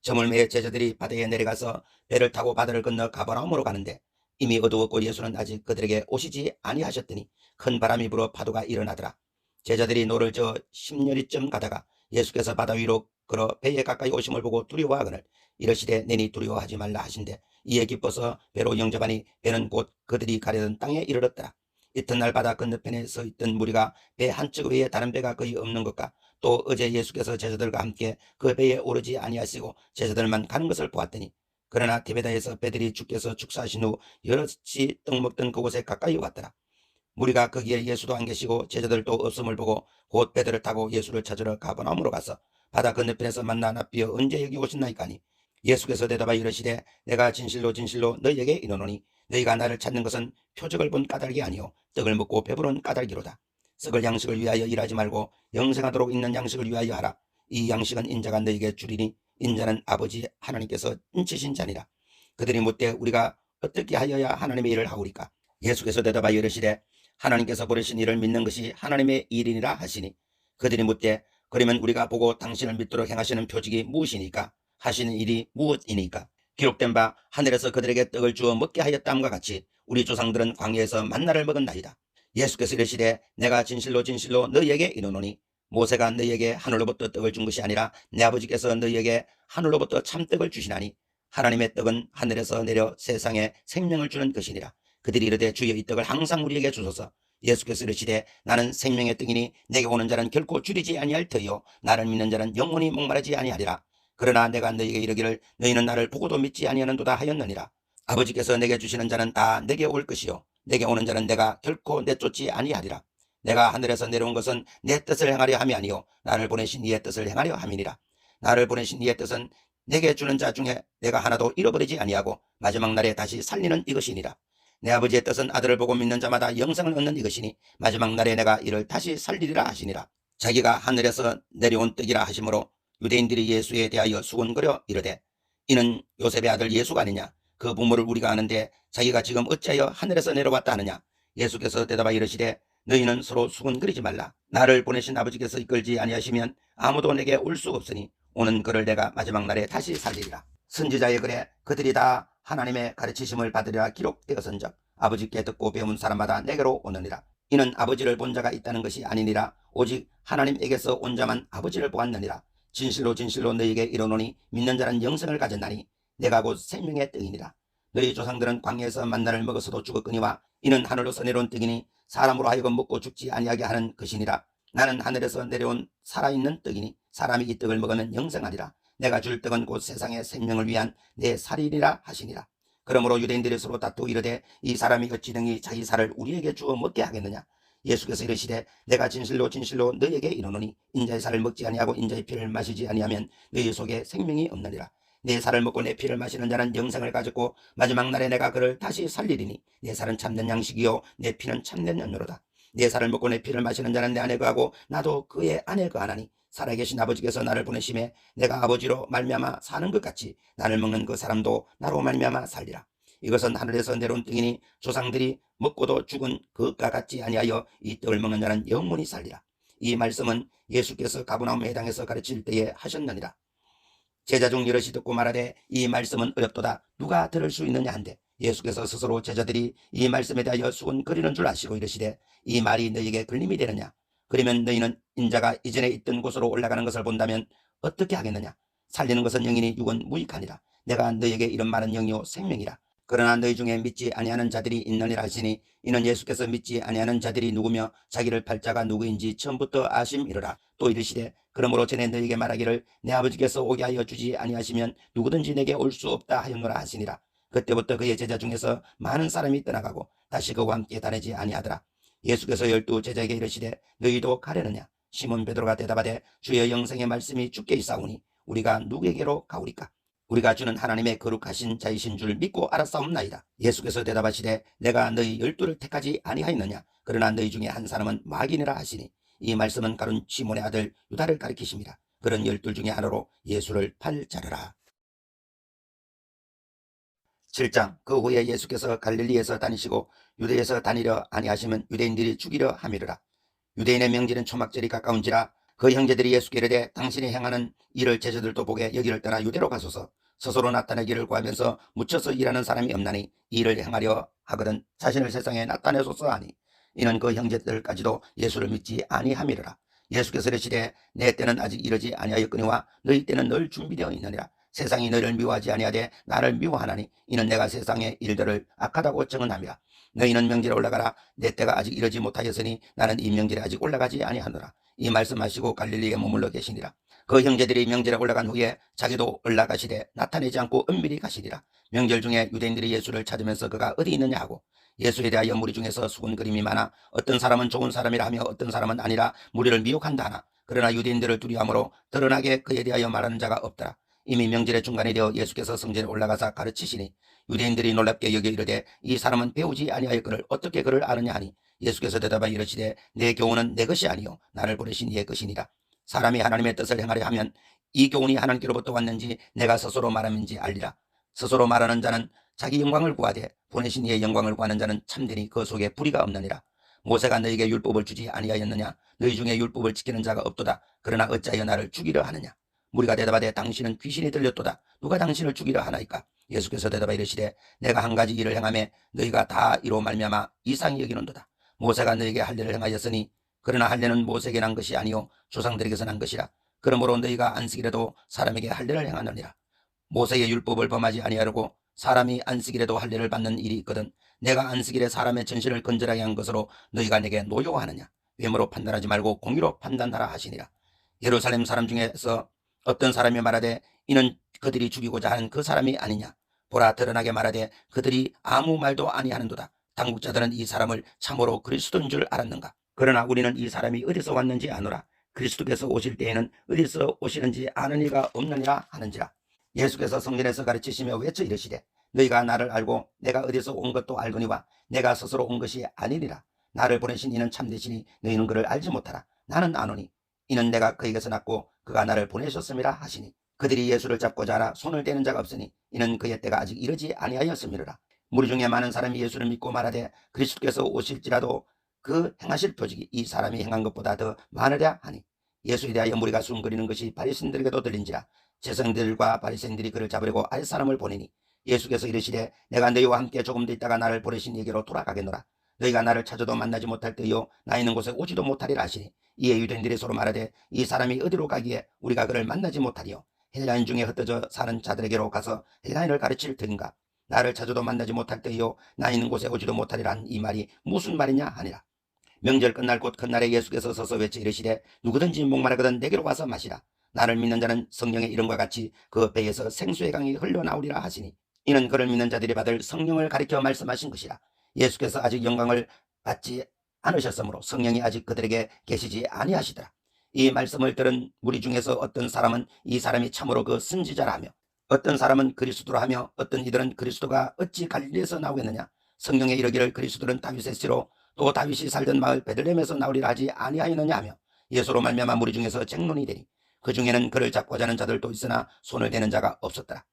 저물매에 제자들이 바다에 내려가서 배를 타고 바다를 건너 가버나움으로 가는데 이미 어두웠고 예수는 아직 그들에게 오시지 아니하셨더니 큰 바람이 불어 파도가 일어나더라. 제자들이 노를 저어 10여리쯤 가다가 예수께서 바다 위로 걸어 배에 가까이 오심을 보고 두려워하거늘 이르시되 내니 두려워하지 말라 하신대 이에 기뻐서 배로 영접하니 배는 곧 그들이 가려던 땅에 이르렀더라. 이튿날 바다 건너편에 서 있던 무리가 배 한쪽 위에 다른 배가 거의 없는 것과 또 어제 예수께서 제자들과 함께 그 배에 오르지 아니하시고 제자들만 가는 것을 보았더니 그러나 디베다에서 배들이 주께서 축사하신 후 여럿이 떡 먹던 그곳에 가까이 왔더라. 무리가 거기에 예수도 안 계시고 제자들도 없음을 보고 곧 배들을 타고 예수를 찾으러 가버나움으로 가서 바다 건너편에서 만나 납비어 언제 여기 오셨나이까 하니 예수께서 대답하여 이르시되 내가 진실로 진실로 너희에게 이르노니 너희가 나를 찾는 것은 표적을 본 까닭이 아니요 떡을 먹고 배부른 까닭이로다. 썩을 양식을 위하여 일하지 말고 영생하도록 있는 양식을 위하여 하라. 이 양식은 인자가 너희에게 주리니 인자는 아버지 하나님께서 인치신 자니라. 그들이 묻되 우리가 어떻게 하여야 하나님의 일을 하오리까? 예수께서 대답하여 이르시되 하나님께서 부르신 일을 믿는 것이 하나님의 일이니라 하시니 그들이 묻되 그러면 우리가 보고 당신을 믿도록 행하시는 표적이 무엇이니까? 하시는 일이 무엇이니까? 기록된 바 하늘에서 그들에게 떡을 주어 먹게 하였다함과 같이 우리 조상들은 광야에서 만나를 먹었나이다. 예수께서 이르시되 내가 진실로 진실로 너희에게 이르노니 모세가 너희에게 하늘로부터 떡을 준 것이 아니라 내 아버지께서 너희에게 하늘로부터 참떡을 주시나니 하나님의 떡은 하늘에서 내려 세상에 생명을 주는 것이니라. 그들이 이르되 주여 이 떡을 항상 우리에게 주소서. 예수께서 이르시되 나는 생명의 떡이니 내게 오는 자는 결코 줄이지 아니할 터이요 나를 믿는 자는 영원히 목마르지 아니하리라. 그러나 내가 너희에게 이르기를 너희는 나를 보고도 믿지 아니하는도다 하였느니라. 아버지께서 내게 주시는 자는 다 내게 올 것이요 내게 오는 자는 내가 결코 내쫓지 아니하리라. 내가 하늘에서 내려온 것은 내 뜻을 행하려 함이 아니요 나를 보내신 이의 뜻을 행하려 함이니라. 나를 보내신 이의 뜻은 내게 주는 자 중에 내가 하나도 잃어버리지 아니하고 마지막 날에 다시 살리는 이것이니라. 내 아버지의 뜻은 아들을 보고 믿는 자마다 영생을 얻는 이것이니 마지막 날에 내가 이를 다시 살리리라 하시니라. 자기가 하늘에서 내려온 떡이라 하시므로 유대인들이 예수에 대하여 수군거려 이르되 이는 요셉의 아들 예수가 아니냐? 그 부모를 우리가 아는데 자기가 지금 어찌하여 하늘에서 내려왔다 하느냐? 예수께서 대답하여 이르시되 너희는 서로 수군거리지 말라. 나를 보내신 아버지께서 이끌지 아니하시면 아무도 내게 올 수 없으니 오는 그를 내가 마지막 날에 다시 살리리라. 선지자의 글에 그들이 다 하나님의 가르치심을 받으리라 기록되었은즉 아버지께 듣고 배운 사람마다 내게로 오느니라. 이는 아버지를 본 자가 있다는 것이 아니니라. 오직 하나님에게서 온 자만 아버지를 보았느니라. 진실로 진실로 너희에게 이르노니 믿는 자는 영생을 가졌나니 내가 곧 생명의 떡이니라. 너희 조상들은 광야에서 만나를 먹어서도 죽었거니와 이는 하늘로서 내려온 떡이니 사람으로 하여금 먹고 죽지 아니하게 하는 것이니라. 나는 하늘에서 내려온 살아있는 떡이니 사람이 이 떡을 먹으면 영생하리라. 내가 줄 떡은 곧 세상의 생명을 위한 내 살이니라 하시니라. 그러므로 유대인들이 서로 다투고 이르되 이 사람이 어찌 능히 자기 살을 우리에게 주어 먹게 하겠느냐? 예수께서 이르시되 내가 진실로 진실로 너희에게 이르노니 인자의 살을 먹지 아니하고 인자의 피를 마시지 아니하면 너희 속에 생명이 없느니라. 내 살을 먹고 내 피를 마시는 자는 영생을 가졌고 마지막 날에 내가 그를 다시 살리리니 내 살은 참된 양식이요 내 피는 참된 연료로다. 내 살을 먹고 내 피를 마시는 자는 내 안에 거하고 나도 그의 안에 거하나니 살아계신 아버지께서 나를 보내심에 내가 아버지로 말미암아 사는 것 같이 나를 먹는 그 사람도 나로 말미암아 살리라. 이것은 하늘에서 내려온 떡이니 조상들이 먹고도 죽은 그것과 같지 아니하여 이 떡을 먹는 자는 영원히 살리라. 이 말씀은 예수께서 가버나움 회당에서 가르칠 때에 하셨느니라. 제자 중 여럿이 듣고 말하되 이 말씀은 어렵도다 누가 들을 수 있느냐 한데 예수께서 스스로 제자들이 이 말씀에 대하여 수군거리는 줄 아시고 이르시되 이 말이 너희에게 걸림이 되느냐? 그러면 너희는 인자가 이전에 있던 곳으로 올라가는 것을 본다면 어떻게 하겠느냐? 살리는 것은 영이니 육은 무익하니라. 내가 너희에게 이런 말은 영이요 생명이라. 그러나 너희 중에 믿지 아니하는 자들이 있느니라 하시니 이는 예수께서 믿지 아니하는 자들이 누구며 자기를 팔 자가 누구인지 처음부터 아심이로라. 또 이르시되 그러므로 전에 너희에게 말하기를 내 아버지께서 오게 하여 주지 아니하시면 누구든지 내게 올 수 없다 하였노라 하시니라. 그때부터 그의 제자 중에서 많은 사람이 떠나가고 다시 그와 함께 다니지 아니하더라. 예수께서 12 제자에게 이르시되 너희도 가려느냐? 시몬 베드로가 대답하되 주의 영생의 말씀이 주께 있사오니 우리가 누구에게로 가오리까? 우리가 주는 하나님의 거룩하신 자이신 줄 믿고 알았사옵나이다. 예수께서 대답하시되 내가 너희 12를 택하지 아니하였느냐? 그러나 너희 중에 한 사람은 마귀니라 하시니 이 말씀은 가룟 시몬의 아들 유다를 가리키십니다. 그런 12 중에 하나로 예수를 팔 자르라. 7장. 그 후에 예수께서 갈릴리에서 다니시고 유대에서 다니려 아니하시면 유대인들이 죽이려 함이르라. 유대인의 명절인 초막절이 가까운지라 그 형제들이 예수께 이르되 당신이 행하는 일을 제자들도 보게 여기를 떠나 유대로 가소서. 스스로 나타내기를 구하면서 묻혀서 일하는 사람이 없나니 이 일을 행하려 하거든 자신을 세상에 나타내소서 하니 이는 그 형제들까지도 예수를 믿지 아니함이르라. 예수께서 이르시되 내 때는 아직 이르지 아니하였거니와 너희 때는 늘 준비되어 있느니라. 세상이 너희를 미워하지 아니하되 나를 미워하나니 이는 내가 세상의 일들을 악하다고 증언함이라. 너희는 명절에 올라가라. 내 때가 아직 이르지 못하였으니 나는 이 명절에 아직 올라가지 아니하노라. 이 말씀하시고 갈릴리에 머물러 계시니라. 그 형제들이 명절에 올라간 후에 자기도 올라가시되 나타내지 않고 은밀히 가시리라. 명절 중에 유대인들이 예수를 찾으면서 그가 어디 있느냐 하고 예수에 대하여 무리 중에서 수군거림이 많아 어떤 사람은 좋은 사람이라 하며 어떤 사람은 아니라 무리를 미혹한다 하나 그러나 유대인들을 두려워함으로 드러나게 그에 대하여 말하는 자가 없더라. 이미 명절의 중간이 되어 예수께서 성전에 올라가사 가르치시니 유대인들이 놀랍게 여겨 이르되 이 사람은 배우지 아니하였거늘 어떻게 그를 아느냐 하니 예수께서 대답하여 이르시되 내 교훈은 내 것이 아니요 나를 보내신 이의 것이니라. 사람이 하나님의 뜻을 행하려 하면 이 교훈이 하나님께로부터 왔는지 내가 스스로 말함인지 알리라. 스스로 말하는 자는 자기 영광을 구하되 보내신 이의 영광을 구하는 자는 참되니 그 속에 불의가 없느니라. 모세가 너에게 율법을 주지 아니하였느냐? 너희 중에 율법을 지키는 자가 없도다. 그러나 어찌하여 나를 죽이려 하느냐? 무리가 대답하되 당신은 귀신이 들렸도다. 누가 당신을 죽이려 하나이까? 예수께서 대답하여 이르시되 내가 한 가지 일을 행하매 너희가 다 이로 말미암아 이상히 여기는도다. 모세가 너에게 할례를 행하였으니 그러나 할례는 모세에게 난 것이 아니요 조상들에게서 난 것이라. 그러므로 너희가 안식일에도 사람에게 할례를 행하느니라. 모세의 율법을 범하지 아니하려고 사람이 안식일에도 할례를 받는 일이 있거든 내가 안식일에 사람의 전신을 건절하게 한 것으로 너희가 내게 노여워하느냐? 외모로 판단하지 말고 공의로 판단하라 하시니라. 예루살렘 사람 중에서 어떤 사람이 말하되 이는 그들이 죽이고자 하는 그 사람이 아니냐? 보라 드러나게 말하되 그들이 아무 말도 아니하는도다. 당국자들은 이 사람을 참으로 그리스도인 줄 알았는가? 그러나 우리는 이 사람이 어디서 왔는지 아노라. 그리스도께서 오실 때에는 어디서 오시는지 아는 이가 없느니라 하는지라. 예수께서 성전에서 가르치시며 외쳐 이르시되 너희가 나를 알고 내가 어디서 온 것도 알거니와 내가 스스로 온 것이 아니니라. 나를 보내신 이는 참되시니 너희는 그를 알지 못하라. 나는 아노니 이는 내가 그에게서 났고 그가 나를 보내셨음이라 하시니 그들이 예수를 잡고자 하라 손을 대는 자가 없으니 이는 그의 때가 아직 이르지 아니하였음이라. 무리 중에 많은 사람이 예수를 믿고 말하되 그리스도께서 오실지라도 그 행하실 표적이 이 사람이 행한 것보다 더 많으랴 하니 예수에 대하여 무리가 숨거리는 것이 바리새인들에게도 들린지라. 제사장들과 바리새인들이 그를 잡으려고 아랫사람을 보내니 예수께서 이르시되 내가 너희와 함께 조금 더 있다가 나를 보내신 이에게로 돌아가겠노라. 너희가 나를 찾아도 만나지 못할 때요 나 있는 곳에 오지도 못하리라 하시니 이에 유대인들이 서로 말하되 이 사람이 어디로 가기에 우리가 그를 만나지 못하리요? 헬라인 중에 흩어져 사는 자들에게로 가서 헬라인을 가르칠 터인가? 나를 찾아도 만나지 못할 때요 나 있는 곳에 오지도 못하리란 이 말이 무슨 말이냐 하니라. 명절 끝날 곧 그날에 예수께서 서서 외쳐 이르시되 누구든지 목마르거든 내게로 와서 마시라. 나를 믿는 자는 성령의 이름과 같이 그 배에서 생수의 강이 흘러나오리라 하시니 이는 그를 믿는 자들이 받을 성령을 가리켜 말씀하신 것이라. 예수께서 아직 영광을 받지 않으셨으므로 성령이 아직 그들에게 계시지 아니하시더라. 이 말씀을 들은 무리 중에서 어떤 사람은 이 사람이 참으로 그 선지자라 하며 어떤 사람은 그리스도라 하며 어떤 이들은 그리스도가 어찌 갈릴리에서 나오겠느냐? 성령에 이르기를 그리스도는 다윗의 씨로 또 다윗이 살던 마을 베들레헴에서 나오리라 하지 아니하였느냐 하며 예수로 말미암아 무리 중에서 쟁론이 되니 그 중에는 그를 잡고자 하는 자들도 있으나 손을 대는 자가 없었더라.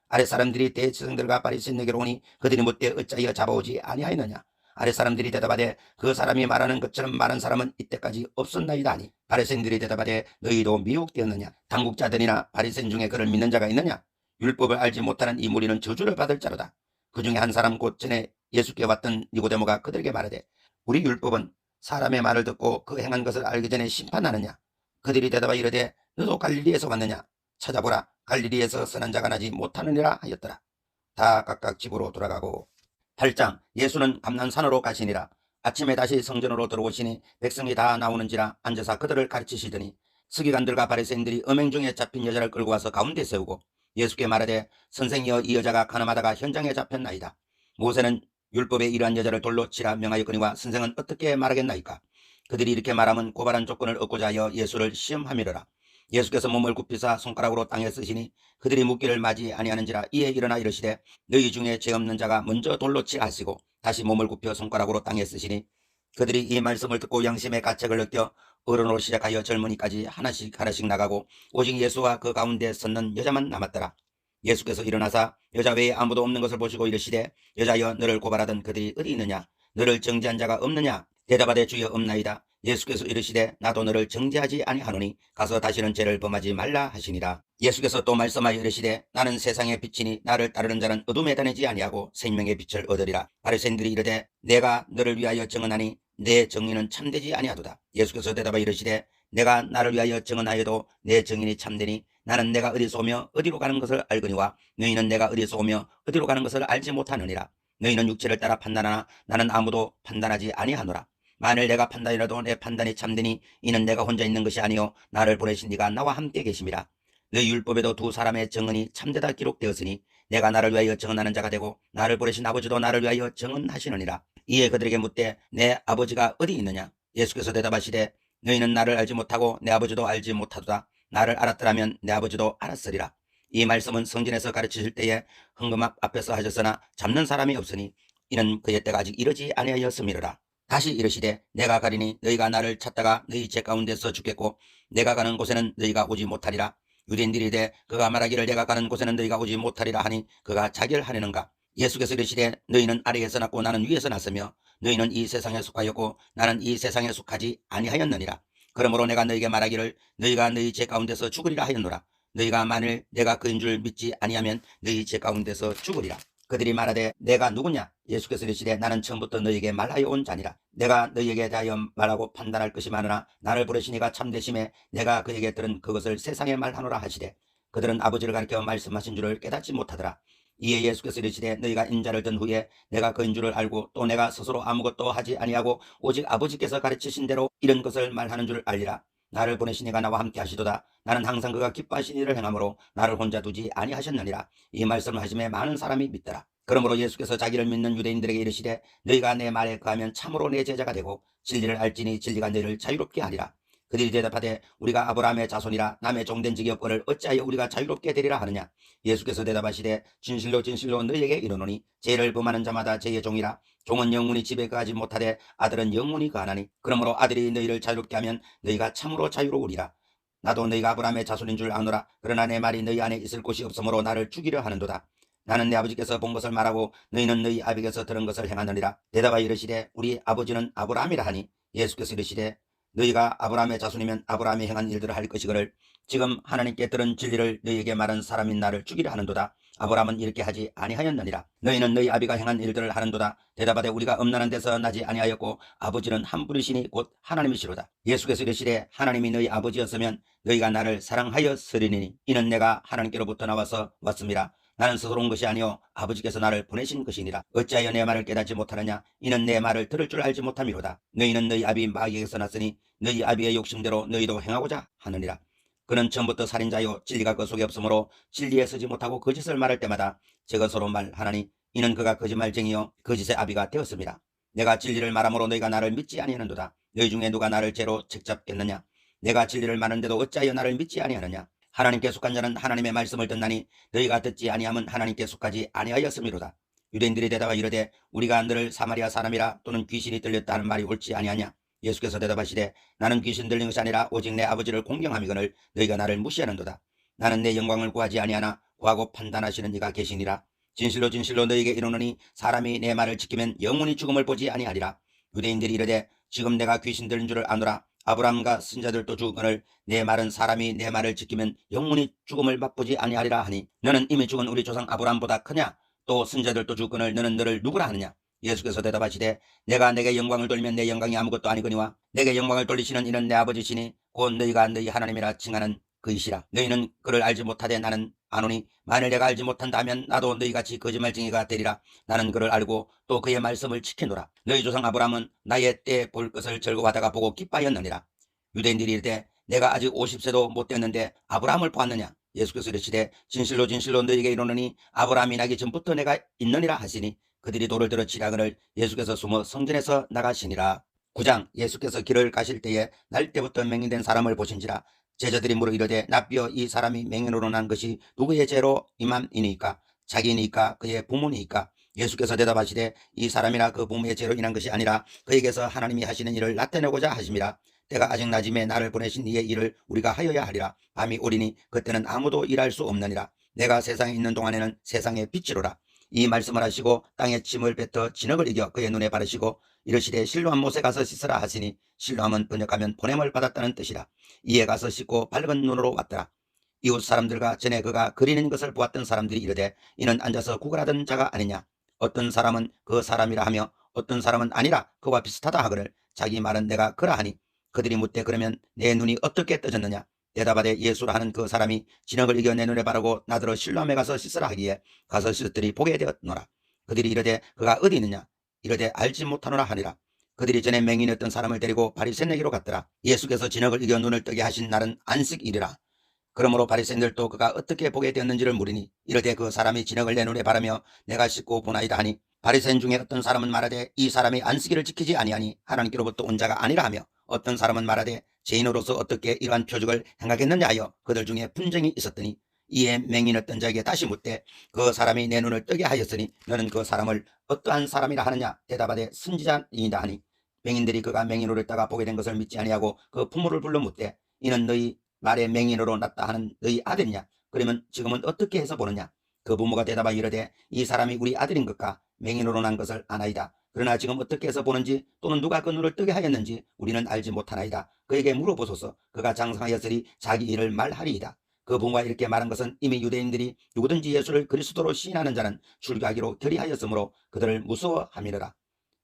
아랫사람들이 대제사장들과 바리새인에게로 오니 그들이 묻되 어찌하여 잡아오지 아니하였느냐? 아랫사람들이 대답하되 그 사람이 말하는 것처럼 많은 사람은 이때까지 없었나이다 하니 바리새인들이 대답하되 너희도 미혹되었느냐? 당국자들이나 바리새인 중에 그를 믿는 자가 있느냐? 율법을 알지 못하는 이 무리는 저주를 받을 자로다. 그 중에 한 사람 곧 전에 예수께 왔던 니고데모가 그들에게 말하되 우리 율법은 사람의 말을 듣고 그 행한 것을 알기 전에 심판하느냐? 그들이 대답하여 이르되 너도 갈릴리에서 왔느냐? 찾아보라 갈릴리에서 선한 자가 나지 못하느니라 하였더라. 다 각각 집으로 돌아가고 8장 예수는 감난산으로 가시니라. 아침에 다시 성전으로 들어오시니 백성이 다 나오는지라 앉아서 그들을 가르치시더니 서기관들과 바리새인들이 음행 중에 잡힌 여자를 끌고 와서 가운데 세우고 예수께 말하되 선생이여 이 여자가 가늠하다가 현장에 잡혔나이다. 모세는 율법에 이러한 여자를 돌로 치라 명하였거니와 선생은 어떻게 말하겠나이까? 그들이 이렇게 말하면 고발한 조건을 얻고자 하여 예수를 시험함이로라. 예수께서 몸을 굽히사 손가락으로 땅에 쓰시니 그들이 묻기를 맞이 아니하는지라. 이에 일어나 이르시되 너희 중에 죄 없는 자가 먼저 돌로 치라 하시고 다시 몸을 굽혀 손가락으로 땅에 쓰시니 그들이 이 말씀을 듣고 양심의 가책을 느껴 어른으로 시작하여 젊은이까지 하나씩 나가고 오직 예수와 그 가운데 섰는 여자만 남았더라. 예수께서 일어나사 여자 외에 아무도 없는 것을 보시고 이르시되 여자여 너를 고발하던 그들이 어디 있느냐? 너를 정죄한 자가 없느냐? 대답하되 주여 없나이다. 예수께서 이르시되 나도 너를 정죄하지 아니하노니 가서 다시는 죄를 범하지 말라 하시니라. 예수께서 또 말씀하여 이르시되 나는 세상의 빛이니 나를 따르는 자는 어둠에 다니지 아니하고 생명의 빛을 얻으리라. 바리새인들이 이르되 내가 너를 위하여 증언하니 내 정의는 참되지 아니하도다. 예수께서 대답하여 이르시되 내가 나를 위하여 증언하여도 내 정인이 참되니 나는 내가 어디서 오며 어디로 가는 것을 알거니와 너희는 내가 어디서 오며 어디로 가는 것을 알지 못하느니라. 너희는 육체를 따라 판단하나 나는 아무도 판단하지 아니하노라. 만일 내가 판단이라도 내 판단이 참되니 이는 내가 혼자 있는 것이 아니요 나를 보내신 이가 나와 함께 계심이라. 너희 율법에도 두 사람의 증언이 참되다 기록되었으니 내가 나를 위하여 증언하는 자가 되고 나를 보내신 아버지도 나를 위하여 증언하시느니라. 이에 그들에게 묻되 내 아버지가 어디 있느냐? 예수께서 대답하시되 너희는 나를 알지 못하고 내 아버지도 알지 못하도다. 나를 알았더라면 내 아버지도 알았으리라. 이 말씀은 성전에서 가르치실 때에 헌금 앞에서 하셨으나 잡는 사람이 없으니 이는 그의 때가 아직 이르지 아니하였음이로라. 다시 이르시되 내가 가리니 너희가 나를 찾다가 너희 제 가운데서 죽겠고 내가 가는 곳에는 너희가 오지 못하리라. 유대인들이 이르되 그가 말하기를 내가 가는 곳에는 너희가 오지 못하리라 하니 그가 자기를 하려는가? 예수께서 이르시되 너희는 아래에서 났고 나는 위에서 났으며 너희는 이 세상에 속하였고 나는 이 세상에 속하지 아니하였느니라. 그러므로 내가 너희에게 말하기를 너희가 너희 제 가운데서 죽으리라 하였노라. 너희가 만일 내가 그인 줄 믿지 아니하면 너희 제 가운데서 죽으리라. 그들이 말하되 내가 누구냐? 예수께서 이르시되 나는 처음부터 너희에게 말하여 온 자니라. 내가 너희에게 대하여 말하고 판단할 것이 많으나 나를 부르신 이가 참되심에 내가 그에게 들은 그것을 세상에 말하노라 하시되 그들은 아버지를 가리켜 말씀하신 줄을 깨닫지 못하더라. 이에 예수께서 이르시되 너희가 인자를 든 후에 내가 그인 줄을 알고 또 내가 스스로 아무것도 하지 아니하고 오직 아버지께서 가르치신 대로 이런 것을 말하는 줄 알리라. 나를 보내신 이가 나와 함께 하시도다. 나는 항상 그가 기뻐하신 일을 행함으로 나를 혼자 두지 아니하셨느니라. 이 말씀을 하심에 많은 사람이 믿더라. 그러므로 예수께서 자기를 믿는 유대인들에게 이르시되 너희가 내 말에 거하면 참으로 내 제자가 되고 진리를 알지니 진리가 너희를 자유롭게 하리라. 그들이 대답하되 우리가 아브라함의 자손이라 남의 종된 직이 없거늘 어찌하여 우리가 자유롭게 되리라 하느냐? 예수께서 대답하시되 진실로 진실로 너희에게 이르노니 죄를 범하는 자마다 죄의 종이라. 종은 영원히 집에 거하지 못하되 아들은 영원히 거하나니 그러므로 아들이 너희를 자유롭게 하면 너희가 참으로 자유로우리라. 나도 너희가 아브라함의 자손인 줄 아노라. 그러나 내 말이 너희 안에 있을 곳이 없으므로 나를 죽이려 하는도다. 나는 내 아버지께서 본 것을 말하고 너희는 너희 아버지께서 들은 것을 행하느니라. 대답하여 이르시되 우리 아버지는 아브라함이라 하니 예수께서 이르시되 너희가 아브라함의 자손이면 아브라함이 행한 일들을 할 것이거늘 지금 하나님께 들은 진리를 너희에게 말한 사람인 나를 죽이려 하는도다. 아브라함은 이렇게 하지 아니하였느니라. 너희는 너희 아비가 행한 일들을 하는도다. 대답하되 우리가 음란한 데서 나지 아니하였고 아버지는 한 분이시니 곧 하나님이시로다. 예수께서 이르시되 하나님이 너희 아버지였으면 너희가 나를 사랑하였으리니 이는 내가 하나님께로부터 나와서 왔습니다. 나는 스스로 온 것이 아니요 아버지께서 나를 보내신 것이니라. 어찌하여 내 말을 깨닫지 못하느냐? 이는 내 말을 들을 줄 알지 못함이로다. 너희는 너희 아비 마귀에게서 났으니 너희 아비의 욕심대로 너희도 행하고자 하느니라. 그는 처음부터 살인자요 진리가 그 속에 없으므로 진리에 서지 못하고 거짓을 말할 때마다 저것으로 말하나니 이는 그가 거짓말쟁이요 거짓의 아비가 되었습니다. 내가 진리를 말함으로 너희가 나를 믿지 아니하는도다. 너희 중에 누가 나를 죄로 책잡겠느냐? 내가 진리를 말하는데도 어찌하여 나를 믿지 아니하느냐? 하나님께 속한 자는 하나님의 말씀을 듣나니 너희가 듣지 아니함은 하나님께 속하지 아니하였음이로다. 유대인들이 대답하여 이르되 우리가 너를 사마리아 사람이라 또는 귀신이 들렸다 하는 말이 옳지 아니하냐? 예수께서 대답하시되 나는 귀신 들린 것이 아니라 오직 내 아버지를 공경함이거늘 너희가 나를 무시하는도다. 나는 내 영광을 구하지 아니하나 구하고 판단하시는 이가 계시니라. 진실로 진실로 너희에게 이르노니 사람이 내 말을 지키면 영원히 죽음을 보지 아니하리라. 유대인들이 이르되 지금 내가 귀신 들린 줄을 아노라. 아브라함과 선자들도 죽으거늘 내 말은 사람이 내 말을 지키면 영원히 죽음을 맛보지 아니하리라 하니 너는 이미 죽은 우리 조상 아브라함보다 크냐? 또 선자들도 죽으거늘 너는 너를 누구라 하느냐? 예수께서 대답하시되 내가 내게 영광을 돌면 내 영광이 아무것도 아니거니와 내게 영광을 돌리시는 이는 내 아버지시니 곧 너희가 너희 하나님이라 칭하는 그이시라. 너희는 그를 알지 못하되 나는 아노니 만일 내가 알지 못한다면 나도 너희같이 거짓말쟁이가 되리라. 나는 그를 알고 또 그의 말씀을 지키노라. 너희 조상 아브라함은 나의 때 볼 것을 즐거워하다가 보고 기뻐하였느니라. 유대인들이 이르되 내가 아직 50세도 못 됐는데 아브라함을 보았느냐? 예수께서 이르시되 진실로 진실로 너희에게 이르노니 아브라함이 나기 전부터 내가 있느니라 하시니 그들이 돌을 들어 치라거늘 예수께서 숨어 성전에서 나가시니라. 9장. 예수께서 길을 가실 때에 날 때부터 맹인된 사람을 보신지라. 제자들이 물어 이르되 납비여 이 사람이 맹인으로 난 것이 누구의 죄로 임함이니까? 자기니까 그의 부모니까? 예수께서 대답하시되 이 사람이나 그 부모의 죄로 인한 것이 아니라 그에게서 하나님이 하시는 일을 나타내고자 하심이라. 때가 아직 낮음에 나를 보내신 이의 일을 우리가 하여야 하리라. 밤이 오리니 그때는 아무도 일할 수 없느니라. 내가 세상에 있는 동안에는 세상의 빛이로라. 이 말씀을 하시고 땅에 침을 뱉어 진흙을 이겨 그의 눈에 바르시고 이르시되 실로암 못에 가서 씻으라 하시니 실로암은 번역하면 보냄을 받았다는 뜻이라. 이에 가서 씻고 밝은 눈으로 왔더라. 이웃 사람들과 전에 그가 그리는 것을 보았던 사람들이 이르되 이는 앉아서 구걸하던 자가 아니냐? 어떤 사람은 그 사람이라 하며 어떤 사람은 아니라 그와 비슷하다 하거늘 자기 말은 내가 그라 하니 그들이 묻되 그러면 내 눈이 어떻게 떠졌느냐? 대답하되 예수라 하는 그 사람이 진흙을 이겨 내 눈에 바르고 나더러 실로암에 가서 씻으라 하기에 가서 씻었더니 보게 되었노라. 그들이 이르되 그가 어디 있느냐 이르되 알지 못하노라 하니라. 그들이 전에 맹인이었던 사람을 데리고 바리새인에게로 갔더라. 예수께서 진흙을 이겨 눈을 뜨게 하신 날은 안식일이라. 그러므로 바리새인들도 그가 어떻게 보게 되었는지를 물으니 이르되 그 사람이 진흙을 내 눈에 바르며 내가 씻고 보나이다 하니 바리새인 중에 어떤 사람은 말하되 이 사람이 안식일을 지키지 아니하니 하나님께로부터 온 자가 아니라 하며 어떤 사람은 말하되 죄인으로서 어떻게 이러한 표적을 행하겠느냐 하여 그들 중에 분쟁이 있었더니 이에 맹인이었던 자에게 다시 묻되 그 사람이 내 눈을 뜨게 하였으니 너는 그 사람을 어떠한 사람이라 하느냐 대답하되 선지자이다 하니 맹인들이 그가 맹인으로 있다가 보게 된 것을 믿지 아니하고 그 부모를 불러 묻되 이는 너희 말에 맹인으로 났다 하는 너희 아들이냐 그러면 지금은 어떻게 해서 보느냐 그 부모가 대답하여 이르되 이 사람이 우리 아들인 것과 맹인으로 난 것을 아나이다. 그러나 지금 어떻게 해서 보는지 또는 누가 그 눈을 뜨게 하였는지 우리는 알지 못하나이다. 그에게 물어보소서. 그가 장성하였으리 자기 일을 말하리이다. 그 부모가 이렇게 말한 것은 이미 유대인들이 누구든지 예수를 그리스도로 시인하는 자는 출교하기로 결의하였으므로 그들을 무서워함이라.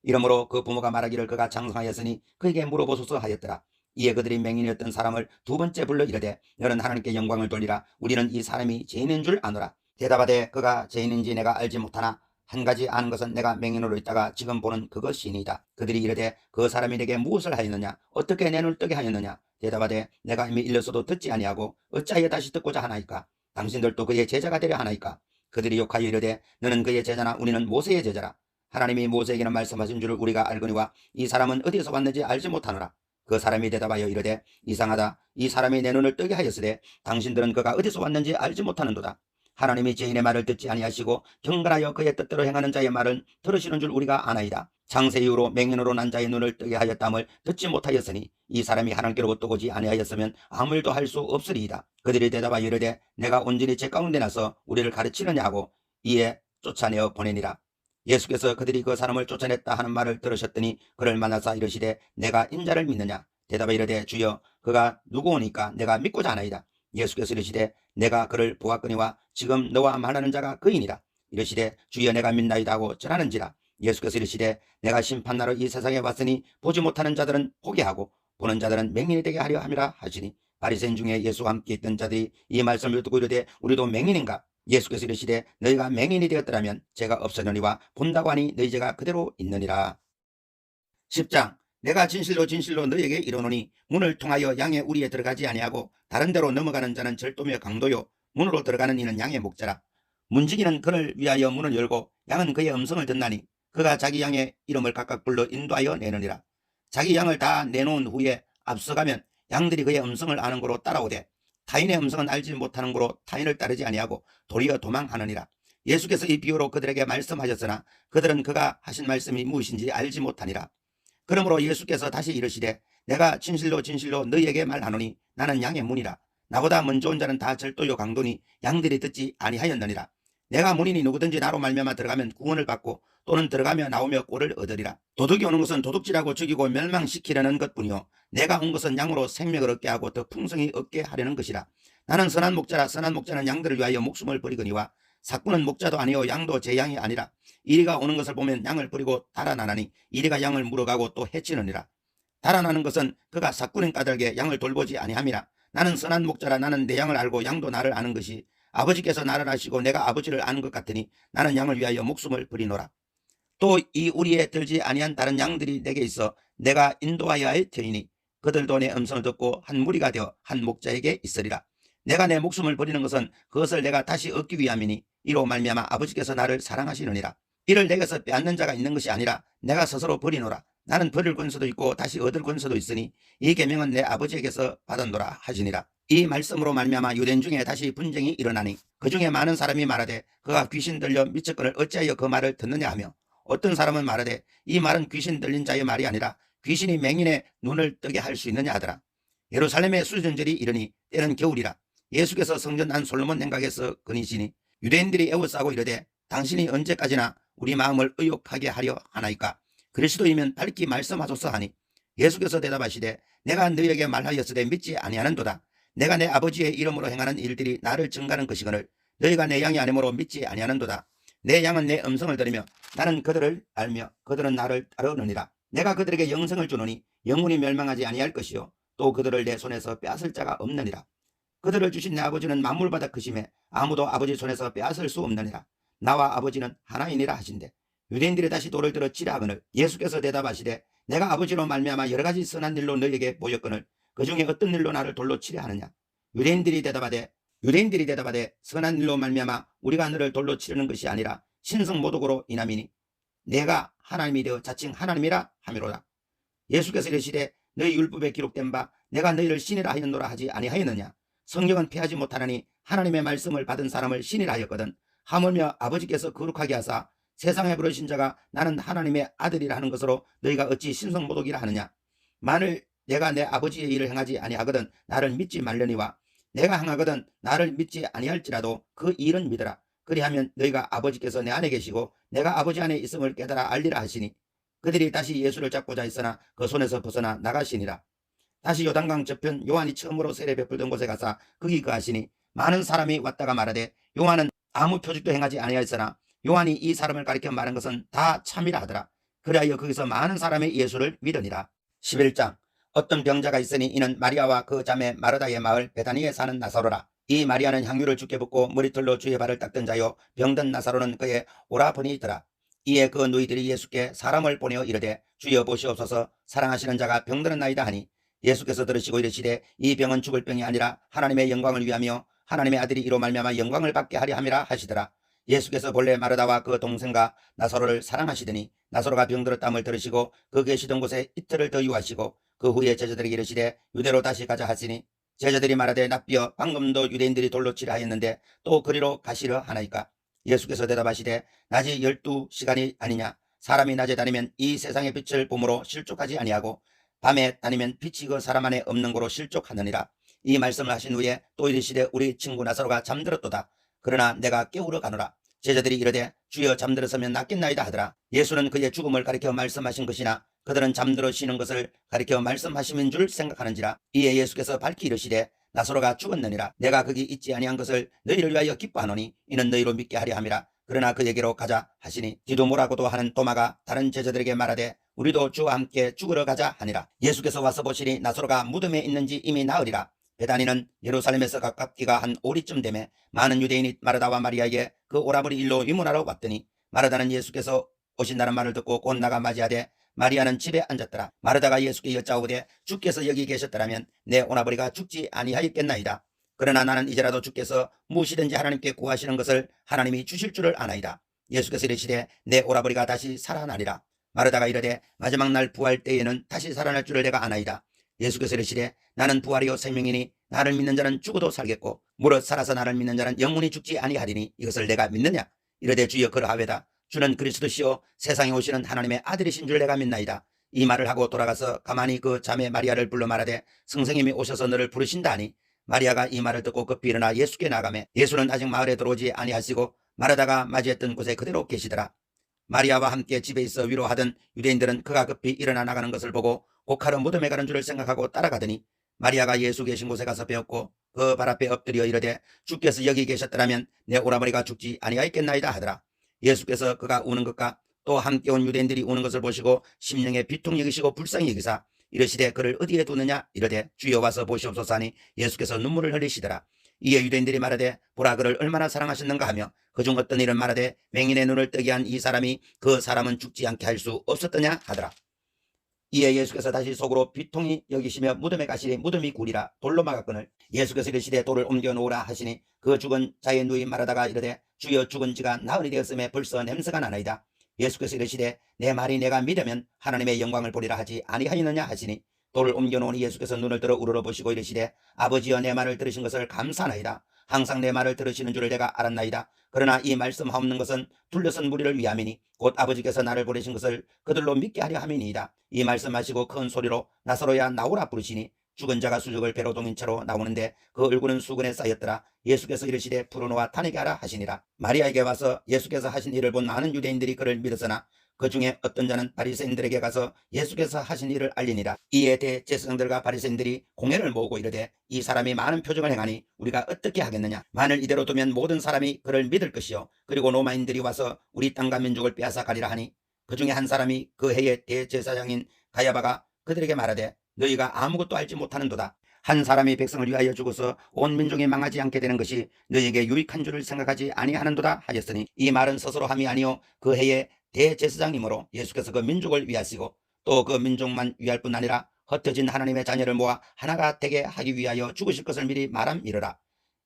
이러므로 그 부모가 말하기를 그가 장성하였으니 그에게 물어보소서 하였더라. 이에 그들이 맹인이었던 사람을 두 번째 불러 이르되 너는 하나님께 영광을 돌리라. 우리는 이 사람이 죄인인 줄 아노라. 대답하되 그가 죄인인지 내가 알지 못하나 한 가지 아는 것은 내가 맹인으로 있다가 지금 보는 그것이니이다. 그들이 이르되 그 사람이 내게 무엇을 하였느냐 어떻게 내 눈을 뜨게 하였느냐 대답하되 내가 이미 일렀어도 듣지 아니하고 어찌하여 다시 듣고자 하나이까 당신들도 그의 제자가 되려 하나이까 그들이 욕하여 이르되 너는 그의 제자나 우리는 모세의 제자라. 하나님이 모세에게는 말씀하신 줄을 우리가 알거니와 이 사람은 어디에서 왔는지 알지 못하노라. 그 사람이 대답하여 이르되 이상하다. 이 사람이 내 눈을 뜨게 하였으되 당신들은 그가 어디서 왔는지 알지 못하는도다. 하나님이 죄인의 말을 듣지 아니하시고 경건하여 그의 뜻대로 행하는 자의 말을 들으시는 줄 우리가 아나이다. 창세 이후로 맹인으로 난 자의 눈을 뜨게 하였담을 듣지 못하였으니 이 사람이 하나님께로부터 오지 아니하였으면 아무 일도 할 수 없으리이다. 그들이 대답하여 이르되 내가 온전히 죄 가운데 나서 우리를 가르치느냐 하고 이에 쫓아내어 보내니라. 예수께서 그들이 그 사람을 쫓아냈다 하는 말을 들으셨더니 그를 만나사 이르시되 내가 인자를 믿느냐 대답하여 이르되 주여 그가 누구오니까 내가 믿고자 하나이다. 예수께서 이르시되 내가 그를 보았거니와 지금 너와 말하는 자가 그이니라. 이르시되 주여 내가 믿나이다 하고 전하는지라. 예수께서 이르시되 내가 심판나러 이 세상에 왔으니 보지 못하는 자들은 보게 하고 보는 자들은 맹인이 되게 하려 함이라 하시니 바리새인 중에 예수와 함께 있던 자들이 이 말씀을 듣고 이르되 우리도 맹인인가 예수께서 이르시되 너희가 맹인이 되었더라면 죄가 없으려니와 본다고 하니 너희 죄가 그대로 있느니라. 10장 내가 진실로 진실로 너희에게 이르노니 문을 통하여 양의 우리에 들어가지 아니하고 다른 데로 넘어가는 자는 절도며 강도요 문으로 들어가는 이는 양의 목자라. 문지기는 그를 위하여 문을 열고 양은 그의 음성을 듣나니 그가 자기 양의 이름을 각각 불러 인도하여 내느니라. 자기 양을 다 내놓은 후에 앞서가면 양들이 그의 음성을 아는 고로 따라오되 타인의 음성은 알지 못하는 고로 타인을 따르지 아니하고 도리어 도망하느니라. 예수께서 이 비유로 그들에게 말씀하셨으나 그들은 그가 하신 말씀이 무엇인지 알지 못하니라. 그러므로 예수께서 다시 이르시되 내가 진실로 진실로 너희에게 말하노니 나는 양의 문이라. 나보다 먼저 온 자는 다 절도요 강도니 양들이 듣지 아니하였느니라. 내가 문이니 누구든지 나로 말미암아 들어가면 구원을 받고 또는 들어가며 나오며 꼴을 얻으리라. 도둑이 오는 것은 도둑질하고 죽이고 멸망시키려는 것뿐이요 내가 온 것은 양으로 생명을 얻게 하고 더 풍성히 얻게 하려는 것이라. 나는 선한 목자라. 선한 목자는 양들을 위하여 목숨을 버리거니와 삭구는 목자도 아니요 양도 제 양이 아니라. 이리가 오는 것을 보면 양을 버리고 달아나나니 이리가 양을 물어가고 또 해치느니라. 달아나는 것은 그가 삭구는 까닭에 양을 돌보지 아니함이라. 나는 선한 목자라. 나는 내 양을 알고 양도 나를 아는 것이 아버지께서 나를 아시고 내가 아버지를 아는 것 같으니 나는 양을 위하여 목숨을 버리노라. 또 이 우리에 들지 아니한 다른 양들이 내게 있어 내가 인도하여야 할 터이니 그들도 내 음성을 듣고 한 무리가 되어 한 목자에게 있으리라. 내가 내 목숨을 버리는 것은 그것을 내가 다시 얻기 위함이니 이로 말미암아 아버지께서 나를 사랑하시느니라. 이를 내게서 빼앗는 자가 있는 것이 아니라 내가 스스로 버리노라. 나는 버릴 권세도 있고 다시 얻을 권세도 있으니 이 계명은 내 아버지에게서 받았노라 하시니라. 이 말씀으로 말미암아 유대인 중에 다시 분쟁이 일어나니 그 중에 많은 사람이 말하되 그가 귀신 들려 미쳤거늘 어찌하여 그 말을 듣느냐 하며 어떤 사람은 말하되 이 말은 귀신 들린 자의 말이 아니라 귀신이 맹인의 눈을 뜨게 할 수 있느냐 하더라. 예루살렘의 수전절이 이르니 때는 겨울이라. 예수께서 성전 안 솔로몬 행각에서 거니시니 유대인들이 애워싸고 이르되 당신이 언제까지나 우리 마음을 의욕하게 하려 하나이까. 그리스도이면 밝히 말씀하소서 하니 예수께서 대답하시되 내가 너희에게 말하였으되 믿지 아니하는도다. 내가 내 아버지의 이름으로 행하는 일들이 나를 증가하는 것이거늘 너희가 내 양이 아니므로 믿지 아니하는도다. 내 양은 내 음성을 들으며 나는 그들을 알며 그들은 나를 따르느니라. 내가 그들에게 영생을 주노니 영원히 멸망하지 아니할 것이요 또 그들을 내 손에서 빼앗을 자가 없느니라. 그들을 주신 내 아버지는 만물보다 크심에 아무도 아버지 손에서 빼앗을 수 없느니라. 나와 아버지는 하나이니라 하신대. 유대인들이 다시 돌을 들어 치려 하거늘 예수께서 대답하시되 내가 아버지로 말미암아 여러 가지 선한 일로 너희에게 보였거늘 그 중에 어떤 일로 나를 돌로 치려 하느냐. 유대인들이 대답하되 선한 일로 말미암아 우리가 너를 돌로 치려는 것이 아니라 신성 모독으로 인함이니 내가 하나님이 되어 자칭 하나님이라 하미로다. 예수께서 이르시되 너희 율법에 기록된 바 내가 너희를 신이라 하였노라 하지 아니하였느냐. 성경은 폐하지 못하나니 하나님의 말씀을 받은 사람을 신이라 하였거든. 하물며 아버지께서 거룩하게 하사 세상에 부르신 자가 나는 하나님의 아들이라 하는 것으로 너희가 어찌 신성모독이라 하느냐. 만일 내가 내 아버지의 일을 행하지 아니하거든 나를 믿지 말려니와 내가 행하거든 나를 믿지 아니할지라도 그 일은 믿으라. 그리하면 너희가 아버지께서 내 안에 계시고 내가 아버지 안에 있음을 깨달아 알리라 하시니 그들이 다시 예수를 잡고자 했으나 그 손에서 벗어나 나가시니라. 다시 요단강 저편 요한이 처음으로 세례 베풀던 곳에 가서 거기 거하시니 많은 사람이 왔다가 말하되 요한은 아무 표적도 행하지 아니하였으나 요한이 이 사람을 가리켜 말한 것은 다 참이라 하더라. 그리하여 거기서 많은 사람이 예수를 믿으니라. 11장. 어떤 병자가 있으니 이는 마리아와 그 자매 마르다의 마을 베다니에 사는 나사로라. 이 마리아는 향유를 주께 붓고 머리털로 주의 발을 닦던 자요 병든 나사로는 그의 오라버니더라. 이에 그 누이들이 예수께 사람을 보내어 이르되 주여 보시옵소서 사랑하시는 자가 병드는 나이다 하니 예수께서 들으시고 이르시되 이 병은 죽을 병이 아니라 하나님의 영광을 위하며 하나님의 아들이 이로 말미암아 영광을 받게 하려 함이라 하시더라. 예수께서 본래 마르다와 그 동생과 나사로를 사랑하시더니 나사로가 병들었다함을 들으시고 그 계시던 곳에 이틀을 더 유하시고 그 후에 제자들에게 이르시되 유대로 다시 가자 하시니 제자들이 말하되 납비여 방금도 유대인들이 돌로 치라 하였는데 또 그리로 가시려 하나이까. 예수께서 대답하시되 낮이 12시간이 아니냐. 사람이 낮에 다니면 이 세상의 빛을 봄으로 실족하지 아니하고 밤에 다니면 빛이 그 사람 안에 없는 거로 실족하느니라. 이 말씀을 하신 후에 또 이르시되 우리 친구 나사로가 잠들었도다. 그러나 내가 깨우러 가노라. 제자들이 이르되 주여 잠들었으면 낫겠나이다 하더라. 예수는 그의 죽음을 가리켜 말씀하신 것이나 그들은 잠들어 쉬는 것을 가리켜 말씀하심인 줄 생각하는지라. 이에 예수께서 밝히 이르시되 나사로가 죽었느니라. 내가 거기 있지 아니한 것을 너희를 위하여 기뻐하노니 이는 너희로 믿게 하려 함이라. 그러나 그에게로 가자 하시니 디도모라고도 하는 도마가 다른 제자들에게 말하되 우리도 주와 함께 죽으러 가자 하니라. 예수께서 와서 보시니 나사로가 무덤에 있는지 이미 나으리라. 베다니는 예루살렘에서 가깝기가 한 오리쯤 되매 많은 유대인이 마르다와 마리아에게 그 오라버니 일로 위문하러 왔더니 마르다는 예수께서 오신다는 말을 듣고 곧 나가 맞이하되 마리아는 집에 앉았더라. 마르다가 예수께 여짜오되 주께서 여기 계셨더라면 내 오라버니가 죽지 아니하였겠나이다. 그러나 나는 이제라도 주께서 무엇이든지 하나님께 구하시는 것을 하나님이 주실 줄을 아나이다. 예수께서 이르시되 내 오라버니가 다시 살아나리라. 마르다가 이르되 마지막 날 부활 때에는 다시 살아날 줄을 내가 아나이다. 예수께서 이르시되 나는 부활이요 생명이니 나를 믿는 자는 죽어도 살겠고 무릇 살아서 나를 믿는 자는 영원히 죽지 아니하리니 이것을 내가 믿느냐. 이르되 주여 그러하외다. 주는 그리스도시요 세상에 오시는 하나님의 아들이신 줄 내가 믿나이다. 이 말을 하고 돌아가서 가만히 그 자매 마리아를 불러 말하되 성령님이 오셔서 너를 부르신다 하니 마리아가 이 말을 듣고 급히 일어나 예수께 나가매 예수는 아직 마을에 들어오지 아니하시고 마르다가 맞이했던 곳에 그대로 계시더라. 마리아와 함께 집에 있어 위로하던 유대인들은 그가 급히 일어나 나가는 것을 보고 곡하러 무덤에 가는 줄을 생각하고 따라가더니 마리아가 예수 계신 곳에 가서 배웠고 그 발 앞에 엎드려 이르되 주께서 여기 계셨더라면 내 오라버니가 죽지 아니하였겠나이다 하더라. 예수께서 그가 우는 것과 또 함께 온 유대인들이 우는 것을 보시고 심령에 비통 여기시고 불쌍히 여기사 이르시되 그를 어디에 두느냐. 이르되 주여 와서 보시옵소서 하니 예수께서 눈물을 흘리시더라. 이에 유대인들이 말하되 보라 그를 얼마나 사랑하셨는가 하며 그중 어떤 이는 말하되 맹인의 눈을 뜨게 한 이 사람이 그 사람은 죽지 않게 할 수 없었더냐 하더라. 이에 예수께서 다시 속으로 비통히 여기시며 무덤에 가시니 무덤이 구리라 돌로 막았거늘 예수께서 이르시되 돌을 옮겨 놓으라 하시니 그 죽은 자의 누이 말하다가 이르되 주여 죽은 지가 나흘이 되었음에 벌써 냄새가 나나이다. 예수께서 이르시되 내 말이 내가 믿으면 하나님의 영광을 보리라 하지 아니하였느냐 하시니 돌을 옮겨 놓으니 예수께서 눈을 들어 우러러 보시고 이르시되 아버지여 내 말을 들으신 것을 감사하나이다. 항상 내 말을 들으시는 줄을 내가 알았나이다. 그러나 이 말씀하옵는 것은 둘러선 무리를 위함이니 곧 아버지께서 나를 보내신 것을 그들로 믿게 하려 함이니이다. 이 말씀하시고 큰 소리로 나사로야 나오라 부르시니 죽은 자가 수족을 배로 동인 채로 나오는데 그 얼굴은 수건에 쌓였더라. 예수께서 이르시되 풀어놓아 타내게 하라 하시니라. 마리아에게 와서 예수께서 하신 일을 본 많은 유대인들이 그를 믿었으나 그 중에 어떤 자는 바리새인들에게 가서 예수께서 하신 일을 알리니라. 이에 대제사장들과 바리새인들이 공회를 모으고 이르되 이 사람이 많은 표적을 행하니 우리가 어떻게 하겠느냐. 만일 이대로 두면 모든 사람이 그를 믿을 것이요 그리고 로마인들이 와서 우리 땅과 민족을 빼앗아 가리라 하니 그 중에 한 사람이 그 해의 대제사장인 가야바가 그들에게 말하되 너희가 아무것도 알지 못하는도다. 한 사람이 백성을 위하여 죽어서 온 민족이 망하지 않게 되는 것이 너희에게 유익한 줄을 생각하지 아니하는도다 하였으니, 이 말은 스스로 함이 아니요 그 해에 대제사장이므로 예수께서 그 민족을 위하시고 또 그 민족만 위할 뿐 아니라 흩어진 하나님의 자녀를 모아 하나가 되게 하기 위하여 죽으실 것을 미리 말함이러라.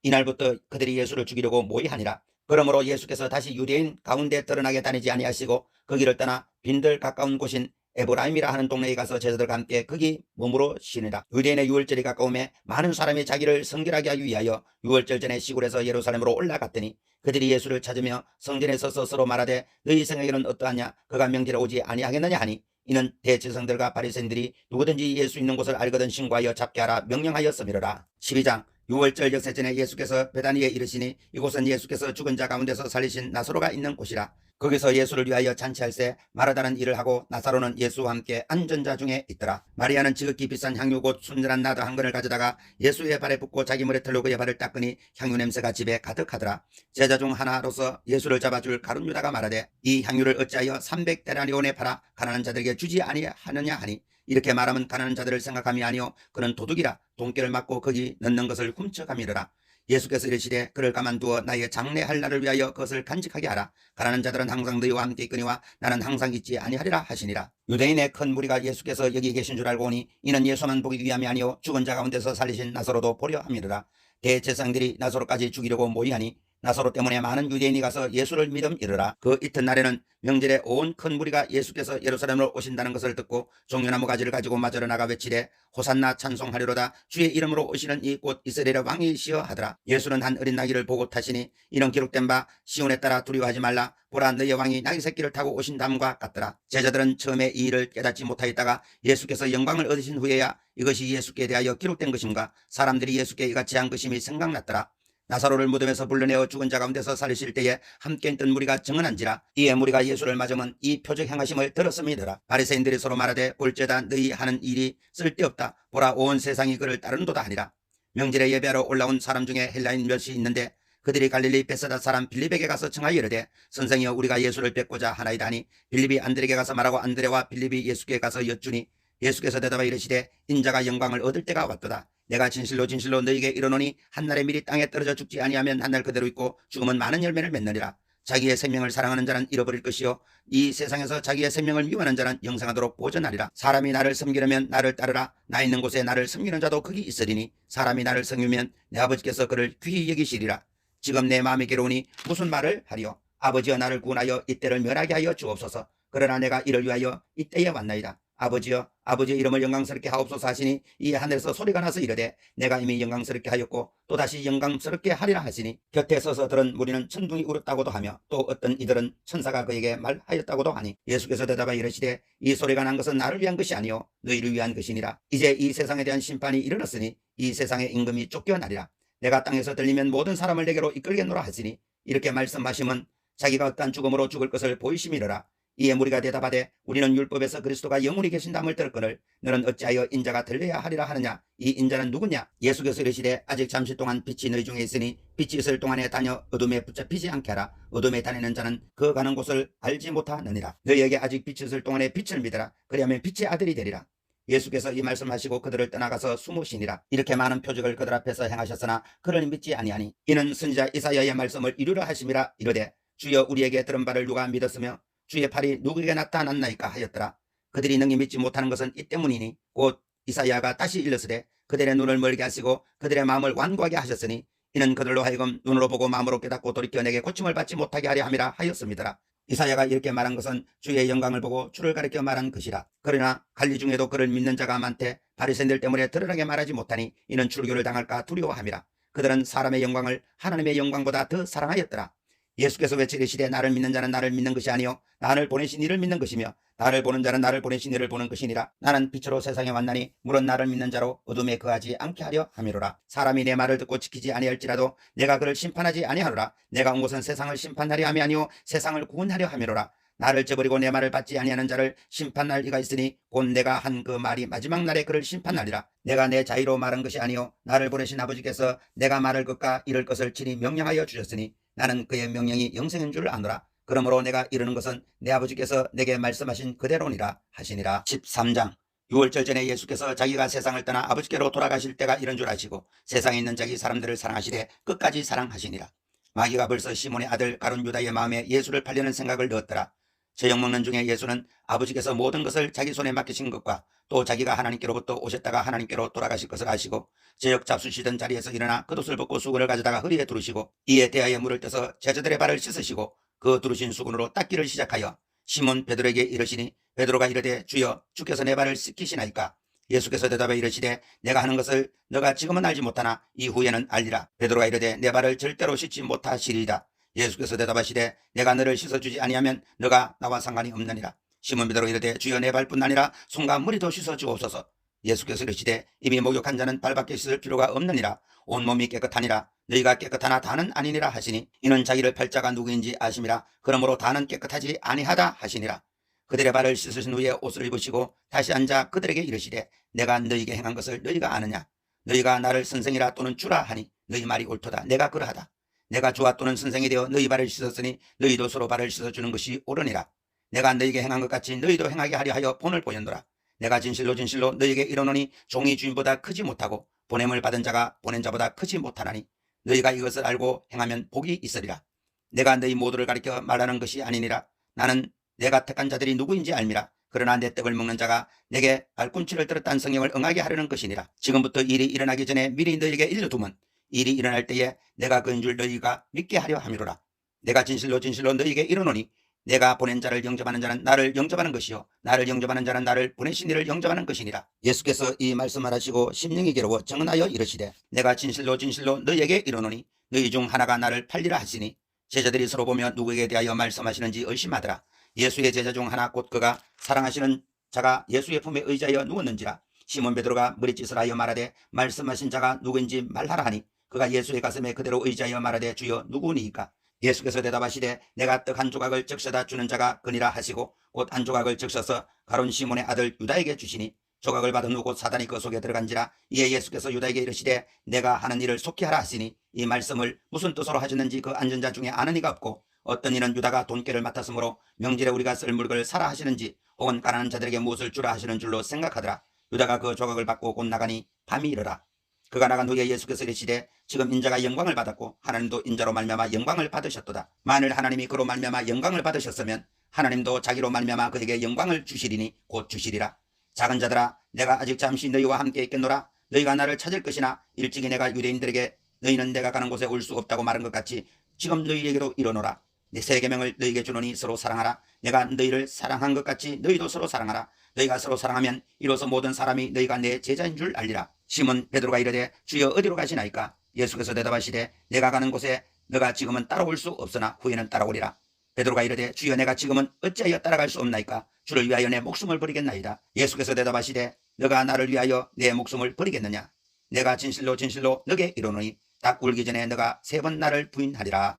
이날부터 그들이 예수를 죽이려고 모의하니라. 그러므로 예수께서 다시 유대인 가운데 드러나게 다니지 아니하시고 그 길을 떠나 빈들 가까운 곳인 에브라임이라 하는 동네에 가서 제자들과 함께 거기 머무르시니라. 유대인의 유월절이 가까움에 많은 사람이 자기를 성결하게 하기 위하여 유월절 전에 시골에서 예루살렘으로 올라갔더니 그들이 예수를 찾으며 성전에 서서 서로 말하되 너희 생각에는 어떠하냐? 그가 명절에 오지 아니하겠느냐 하니, 이는 대제사장들과 바리새인들이 누구든지 예수 있는 곳을 알거든 신고하여 잡게 하라 명령하였음이로라. 12장. 유월절 역세 전에 예수께서 베다니에 이르시니, 이곳은 예수께서 죽은 자 가운데서 살리신 나사로가 있는 곳이라. 거기서 예수를 위하여 잔치할새 마르다는 일을 하고 나사로는 예수와 함께 앉은 자 중에 있더라. 마리아는 지극히 비싼 향유 곧 순전한 나드 한 근을 가져다가 예수의 발에 붓고 자기 머리 털로 그의 발을 닦으니 향유 냄새가 집에 가득하더라. 제자 중 하나로서 예수를 잡아줄 가룟 유다가 말하되 이 향유를 어찌하여 300데나리온에 팔아 가난한 자들에게 주지 아니하느냐 하니, 이렇게 말하면 가난한 자들을 생각함이 아니요 그는 도둑이라 돈깨를 맞고 거기 넣는 것을 훔쳐감이러라. 예수께서 이르시되 그를 가만두어 나의 장래할 날을 위하여 그것을 간직하게 하라. 가난한 자들은 항상 너희와 함께 있거니와 나는 항상 있지 아니하리라 하시니라. 유대인의 큰 무리가 예수께서 여기 계신 줄 알고 오니 이는 예수만 보기 위함이 아니요 죽은 자 가운데서 살리신 나사로도 보려 함이르라. 대제사장들이 나사로까지 죽이려고 모의하니 나사로 때문에 많은 유대인이 가서 예수를 믿음이르라. 그 이튿날에는 명절에 온 큰 무리가 예수께서 예루살렘으로 오신다는 것을 듣고 종려나무 가지를 가지고 맞으러 나가 외치되 호산나 찬송하리로다. 주의 이름으로 오시는 이 곧 이스라엘의 왕이시여 하더라. 예수는 한 어린 나귀를 보고 타시니 이는 기록된 바 시온에 따라 두려워하지 말라. 보라 너희의 왕이 나귀 새끼를 타고 오신다함과 같더라. 제자들은 처음에 이 일을 깨닫지 못하였다가 예수께서 영광을 얻으신 후에야 이것이 예수께 대하여 기록된 것인가, 사람들이 예수께 이같이 한 것임이 생각났더라. 나사로를 무덤에서 불러내어 죽은 자 가운데서 살리실 때에 함께 있던 무리가 증언한지라. 이에 무리가 예수를 맞으면 이 표적 행하심을 들었음이더라. 바리새인들이 서로 말하되 볼죄다 너희 하는 일이 쓸데없다. 보라 온 세상이 그를 따르는도다 하니라. 명절에 예배하러 올라온 사람 중에 헬라인 몇이 있는데 그들이 갈릴리 베사다 사람 빌립에게 가서 청하여 이르되 선생이여 우리가 예수를 뵙고자 하나이다 하니, 빌립이 안드레에게 가서 말하고 안드레와 빌립이 예수께 가서 여쭈니 예수께서 대답하여 이르시되 인자가 영광을 얻을 때가 왔도다. 내가 진실로 진실로 너희에게 이르노니 한날에 미리 땅에 떨어져 죽지 아니하면 한날 그대로 있고 죽으면 많은 열매를 맺느니라. 자기의 생명을 사랑하는 자는 잃어버릴 것이요 이 세상에서 자기의 생명을 미워하는 자는 영생하도록 보존하리라. 사람이 나를 섬기려면 나를 따르라. 나 있는 곳에 나를 섬기는 자도 거기 있으리니 사람이 나를 섬기면 내 아버지께서 그를 귀히 여기시리라. 지금 내 마음이 괴로우니 무슨 말을 하리요? 아버지여 나를 구원하여 이때를 멸하게 하여 주옵소서. 그러나 내가 이를 위하여 이때에 왔나이다. 아버지여 아버지의 이름을 영광스럽게 하옵소서 하시니 이 하늘에서 소리가 나서 이르되 내가 이미 영광스럽게 하였고 또다시 영광스럽게 하리라 하시니, 곁에 서서 들은 무리는 천둥이 울었다고도 하며 또 어떤 이들은 천사가 그에게 말하였다고도 하니, 예수께서 대답하여 이르시되 이 소리가 난 것은 나를 위한 것이 아니요 너희를 위한 것이니라. 이제 이 세상에 대한 심판이 이르렀으니 이 세상의 임금이 쫓겨나리라. 내가 땅에서 들리면 모든 사람을 내게로 이끌겠노라 하시니, 이렇게 말씀하시면 자기가 어떠한 죽음으로 죽을 것을 보이심이로라. 이에 무리가 대답하되 우리는 율법에서 그리스도가 영원히 계신다함을 들었거늘 너는 어찌하여 인자가 들려야 하리라 하느냐? 이 인자는 누구냐? 예수께서 이르시되 아직 잠시 동안 빛이 너희 중에 있으니 빛이 있을 동안에 다녀 어둠에 붙잡히지 않게 하라. 어둠에 다니는 자는 그 가는 곳을 알지 못하느니라. 너희에게 아직 빛이 있을 동안에 빛을 믿으라. 그리하면 빛의 아들이 되리라. 예수께서 이 말씀하시고 그들을 떠나가서 숨으시니라. 이렇게 많은 표적을 그들 앞에서 행하셨으나 그를 믿지 아니하니, 이는 선지자 이사야의 말씀을 이루려 하심이라. 이르되 주여 우리에게 들은 바를 누가 믿었으며 주의 팔이 누구에게 나타났나이까 하였더라. 그들이 능히 믿지 못하는 것은 이 때문이니 곧 이사야가 다시 일렀으되 그들의 눈을 멀게 하시고 그들의 마음을 완고하게 하셨으니 이는 그들로 하여금 눈으로 보고 마음으로 깨닫고 돌이켜 내게 고침을 받지 못하게 하려 함이라 하였습니다라. 이사야가 이렇게 말한 것은 주의 영광을 보고 주를 가리켜 말한 것이라. 그러나 관리 중에도 그를 믿는 자가 많되 바리새인들 때문에 드러나게 말하지 못하니 이는 출교를 당할까 두려워함이라. 그들은 사람의 영광을 하나님의 영광보다 더 사랑하였더라. 예수께서 외치시되 나를 믿는 자는 나를 믿는 것이 아니요 나를 보내신 이를 믿는 것이며 나를 보는 자는 나를 보내신 이를 보는 것이니라. 나는 빛으로 세상에 왔나니 물은 나를 믿는 자로 어둠에 거하지 않게 하려 함이로라. 사람이 내 말을 듣고 지키지 아니할지라도 내가 그를 심판하지 아니하노라. 내가 온 것은 세상을 심판하려 함이 아니요 세상을 구원하려 함이로라. 나를 저버리고 내 말을 받지 아니하는 자를 심판할 이가 있으니 곧 내가 한 그 말이 마지막 날에 그를 심판하리라. 내가 내 자의로 말한 것이 아니요 나를 보내신 아버지께서 내가 말할 것과 이를 것을 친히 명령하여 주셨으니 나는 그의 명령이 영생인 줄 아노라. 그러므로 내가 이르는 것은 내 아버지께서 내게 말씀하신 그대로니라 하시니라. 13장. 유월절 전에 예수께서 자기가 세상을 떠나 아버지께로 돌아가실 때가 이런 줄 아시고 세상에 있는 자기 사람들을 사랑하시되 끝까지 사랑하시니라. 마귀가 벌써 시몬의 아들 가룟 유다의 마음에 예수를 팔려는 생각을 넣었더라. 저녁 먹는 중에 예수는 아버지께서 모든 것을 자기 손에 맡기신 것과 또 자기가 하나님께로부터 오셨다가 하나님께로 돌아가실 것을 아시고 저녁 잡수시던 자리에서 일어나 겉옷을 벗고 수건을 가져다가 허리에 두르시고 이에 대하여 물을 떠서 제자들의 발을 씻으시고 그 두르신 수건으로 닦기를 시작하여 시몬 베드로에게 이르시니 베드로가 이르되 주여 주께서 내 발을 씻기시나이까. 예수께서 대답해 이르시되 내가 하는 것을 너가 지금은 알지 못하나 이후에는 알리라. 베드로가 이르되 내 발을 절대로 씻지 못하시리이다. 예수께서 대답하시되 내가 너를 씻어주지 아니하면 너가 나와 상관이 없느니라. 시몬 베드로 이르되 주여 내 발뿐 아니라 손과 머리도 씻어주옵소서. 예수께서 이르시되 이미 목욕한 자는 발밖에 씻을 필요가 없느니라. 온몸이 깨끗하니라. 너희가 깨끗하나 다는 아니니라 하시니 이는 자기를 팔자가 누구인지 아심이라. 그러므로 다는 깨끗하지 아니하다 하시니라. 그들의 발을 씻으신 후에 옷을 입으시고 다시 앉아 그들에게 이르시되 내가 너희에게 행한 것을 너희가 아느냐. 너희가 나를 선생이라 또는 주라 하니 너희 말이 옳도다. 내가 그러하다. 내가 주와 또는 선생이 되어 너희 발을 씻었으니 너희도 서로 발을 씻어주는 것이 옳으니라. 내가 너희에게 행한 것 같이 너희도 행하게 하려 하여 본을 보였노라. 내가 진실로 진실로 너희에게 이르노니 종이 주인보다 크지 못하고 보냄을 받은 자가 보낸 자보다 크지 못하나니 너희가 이것을 알고 행하면 복이 있으리라. 내가 너희 모두를 가리켜 말하는 것이 아니니라. 나는 내가 택한 자들이 누구인지 알미라. 그러나 내 떡을 먹는 자가 내게 발꿈치를 들었다는 성경을 응하게 하려는 것이니라. 지금부터 일이 일어나기 전에 미리 너희에게 일러두면 일이 일어날 때에 내가 그인 줄 너희가 믿게 하려 함이로라. 내가 진실로 진실로 너희에게 이르노니 내가 보낸 자를 영접하는 자는 나를 영접하는 것이요 나를 영접하는 자는 나를 보내신 이를 영접하는 것이니라. 예수께서 이 말씀을 하시고 심령이 괴로워 정언하여 이르시되 내가 진실로 진실로 너희에게 이르노니 너희 중 하나가 나를 팔리라 하시니 제자들이 서로 보며 누구에게 대하여 말씀하시는지 의심하더라. 예수의 제자 중 하나 곧 그가 사랑하시는 자가 예수의 품에 의지하여 누웠는지라. 시몬 베드로가 머리짓을 하여 말하되 말씀하신 자가 누구인지 말하라 하니 그가 예수의 가슴에 그대로 의지하여 말하되 주여 누구니이까. 예수께서 대답하시되 내가 떡 한 조각을 적셔다 주는 자가 그니라 하시고 곧 한 조각을 적셔서 가룟 시몬의 아들 유다에게 주시니 조각을 받은 후 곧 사단이 그 속에 들어간지라. 이에 예수께서 유다에게 이르시되 내가 하는 일을 속히 하라 하시니 이 말씀을 무슨 뜻으로 하셨는지 그 앉은 자 중에 아는 이가 없고 어떤 이는 유다가 돈깨를 맡았으므로 명절에 우리가 쓸 물건을 사라 하시는지 혹은 가난한 자들에게 무엇을 주라 하시는 줄로 생각하더라. 유다가 그 조각을 받고 곧 나가니 밤이 이르라. 그가 나간 후에 예수께서 이르시되 지금 인자가 영광을 받았고 하나님도 인자로 말미암아 영광을 받으셨도다. 만일 하나님이 그로 말미암아 영광을 받으셨으면 하나님도 자기로 말미암아 그에게 영광을 주시리니 곧 주시리라. 작은 자들아 내가 아직 잠시 너희와 함께 있겠노라. 너희가 나를 찾을 것이나 일찍이 내가 유대인들에게 너희는 내가 가는 곳에 올 수 없다고 말한 것 같이 지금 너희에게로 이르노라. 내 세 계명을 너희에게 주노니 서로 사랑하라. 내가 너희를 사랑한 것 같이 너희도 서로 사랑하라. 너희가 서로 사랑하면 이로써 모든 사람이 너희가 내 제자인 줄 알리라. 시몬 베드로가 이르되 주여 어디로 가시나이까. 예수께서 대답하시되 내가 가는 곳에 너가 지금은 따라올 수 없으나 후에는 따라오리라. 베드로가 이르되 주여 내가 지금은 어찌하여 따라갈 수 없나이까. 주를 위하여 내 목숨을 버리겠나이다. 예수께서 대답하시되 너가 나를 위하여 내 목숨을 버리겠느냐. 내가 진실로 진실로 너게 이르노니 딱 울기 전에 너가 3번 나를 부인하리라.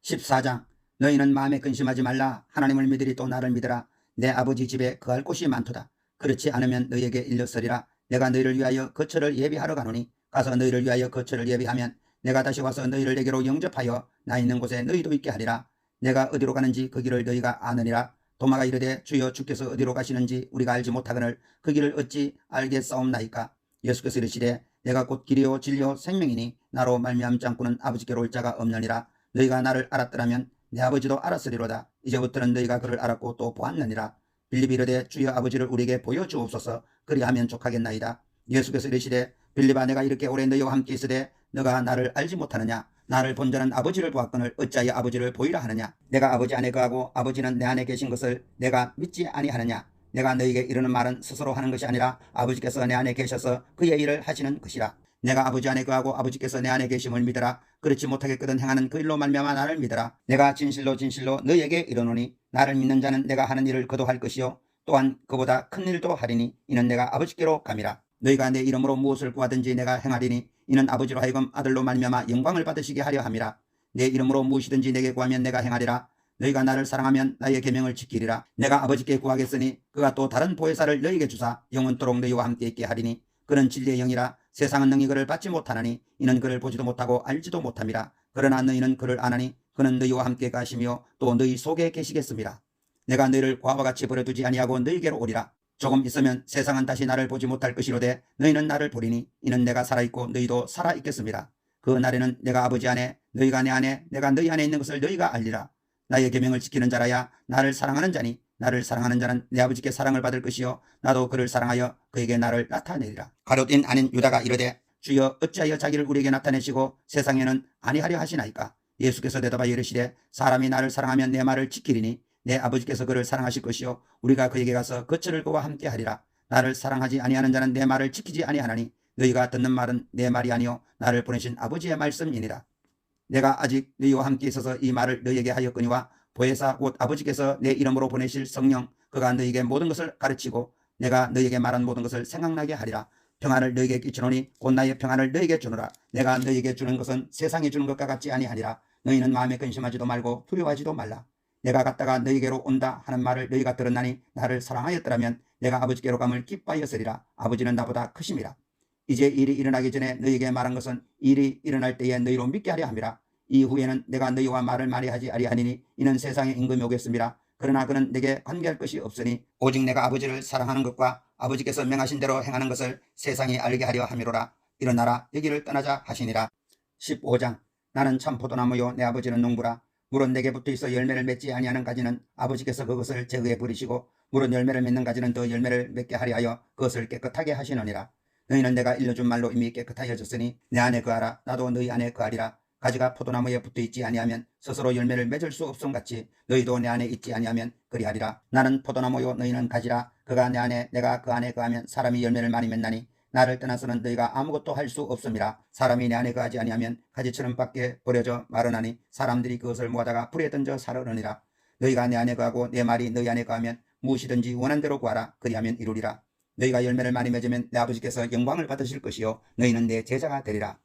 14장 너희는 마음에 근심하지 말라. 하나님을 믿으리 또 나를 믿으라. 내 아버지 집에 거할 곳이 많도다. 그렇지 않으면 너희에게 일렀으리라. 내가 너희를 위하여 거처를 예비하러 가노니 가서 너희를 위하여 거처를 예비하면 내가 다시 와서 너희를 내게로 영접하여 나 있는 곳에 너희도 있게 하리라. 내가 어디로 가는지 그 길을 너희가 아느니라. 도마가 이르되 주여 주께서 어디로 가시는지 우리가 알지 못하거늘 그 길을 어찌 알겠사옵나이까. 예수께서 이르시되 내가 곧 길이요 진리요 생명이니 나로 말미암지 않고는 아버지께로 올 자가 없느니라. 너희가 나를 알았더라면 내 아버지도 알았으리로다. 이제부터는 너희가 그를 알았고 또 보았느니라. 빌립이 이르되 주여 아버지를 우리에게 보여주옵소서. 그리하면 족하겠나이다. 예수께서 이르시되 빌립아 내가 이렇게 오래 너희와 함께 있으되 너가 나를 알지 못하느냐. 나를 본 자는 아버지를 보았거늘 어찌하여 아버지를 보이라 하느냐. 내가 아버지 안에 거하고 아버지는 내 안에 계신 것을 내가 믿지 아니하느냐. 내가 너희에게 이르는 말은 스스로 하는 것이 아니라 아버지께서 내 안에 계셔서 그의 일을 하시는 것이라. 내가 아버지 안에 거하고 아버지께서 내 안에 계심을 믿으라. 그렇지 못하겠거든 행하는 그 일로 말미암아 나를 믿으라. 내가 진실로 진실로 너희에게 이르노니 나를 믿는 자는 내가 하는 일을 그도 할 것이요 또한 그보다 큰 일도 하리니 이는 내가 아버지께로 감이라. 너희가 내 이름으로 무엇을 구하든지 내가 행하리니 이는 아버지로 하여금 아들로 말미암아 영광을 받으시게 하려 함이라. 내 이름으로 무엇이든지 내게 구하면 내가 행하리라. 너희가 나를 사랑하면 나의 계명을 지키리라. 내가 아버지께 구하겠으니 그가 또 다른 보혜사를 너희에게 주사 영원토록 너희와 함께 있게 하리니 그는 진리의 영이라. 세상은 능히 그를 받지 못하나니 이는 그를 보지도 못하고 알지도 못함이라. 그러나 너희는 그를 아나니 그는 너희와 함께 가시며 또 너희 속에 계시겠습니다. 내가 너희를 과와 같이 버려두지 아니하고 너희에게로 오리라. 조금 있으면 세상은 다시 나를 보지 못할 것이로되 너희는 나를 보리니 이는 내가 살아있고 너희도 살아있겠습니다. 그 날에는 내가 아버지 안에 너희가 내 안에 내가 너희 안에 있는 것을 너희가 알리라. 나의 계명을 지키는 자라야 나를 사랑하는 자니 나를 사랑하는 자는 내 아버지께 사랑을 받을 것이요 나도 그를 사랑하여 그에게 나를 나타내리라. 가룟인 아닌 유다가 이르되 주여 어찌하여 자기를 우리에게 나타내시고 세상에는 아니하려 하시나이까. 예수께서 대답하여 이르시되 사람이 나를 사랑하면 내 말을 지키리니 내 아버지께서 그를 사랑하실 것이요 우리가 그에게 가서 거처를 그와 함께 하리라. 나를 사랑하지 아니하는 자는 내 말을 지키지 아니하나니 너희가 듣는 말은 내 말이 아니요 나를 보내신 아버지의 말씀이니라. 내가 아직 너희와 함께 있어서 이 말을 너희에게 하였거니와 보혜사 곧 아버지께서 내 이름으로 보내실 성령 그가 너희에게 모든 것을 가르치고 내가 너희에게 말한 모든 것을 생각나게 하리라. 평안을 너희에게 끼치노니 곧 나의 평안을 너희에게 주노라. 내가 너희에게 주는 것은 세상이 주는 것과 같지 아니하니라. 너희는 마음에 근심하지도 말고 두려워하지도 말라. 내가 갔다가 너희에게로 온다 하는 말을 너희가 들었나니 나를 사랑하였더라면 내가 아버지께로 감을 기뻐하였으리라. 아버지는 나보다 크심이라. 이제 일이 일어나기 전에 너희에게 말한 것은 일이 일어날 때에 너희로 믿게 하려 함이라. 이후에는 내가 너희와 말을 많이 하지 아니하니니 이는 세상의 임금이 오겠습니다. 그러나 그는 내게 관계할 것이 없으니 오직 내가 아버지를 사랑하는 것과 아버지께서 명하신 대로 행하는 것을 세상이 알게 하려 함이로라. 일어나라 여기를 떠나자 하시니라. 15장 나는 참 포도나무요 내 아버지는 농부라. 물은 내게 붙어있어 열매를 맺지 아니하는 가지는 아버지께서 그것을 제거해 버리시고 물은 열매를 맺는 가지는 더 열매를 맺게 하려 하여 그것을 깨끗하게 하시느니라. 너희는 내가 일러준 말로 이미 깨끗하여졌으니 내 안에 거하라. 나도 너희 안에 거하리라. 가지가 포도나무에 붙어있지 아니하면 스스로 열매를 맺을 수 없음같이 너희도 내 안에 있지 아니하면 그리하리라. 나는 포도나무요 너희는 가지라. 그가 내 안에 내가 그 안에 거하면 사람이 열매를 많이 맺나니 나를 떠나서는 너희가 아무것도 할 수 없음이라. 사람이 내 안에 거하지 아니하면 가지처럼 밖에 버려져 마르나니 사람들이 그것을 모아다가 불에 던져 사르느니라. 너희가 내 안에 거하고 내 말이 너희 안에 거하면 무엇이든지 원한 대로 구하라. 그리하면 이루리라. 너희가 열매를 많이 맺으면 내 아버지께서 영광을 받으실 것이요 너희는 내 제자가 되리라.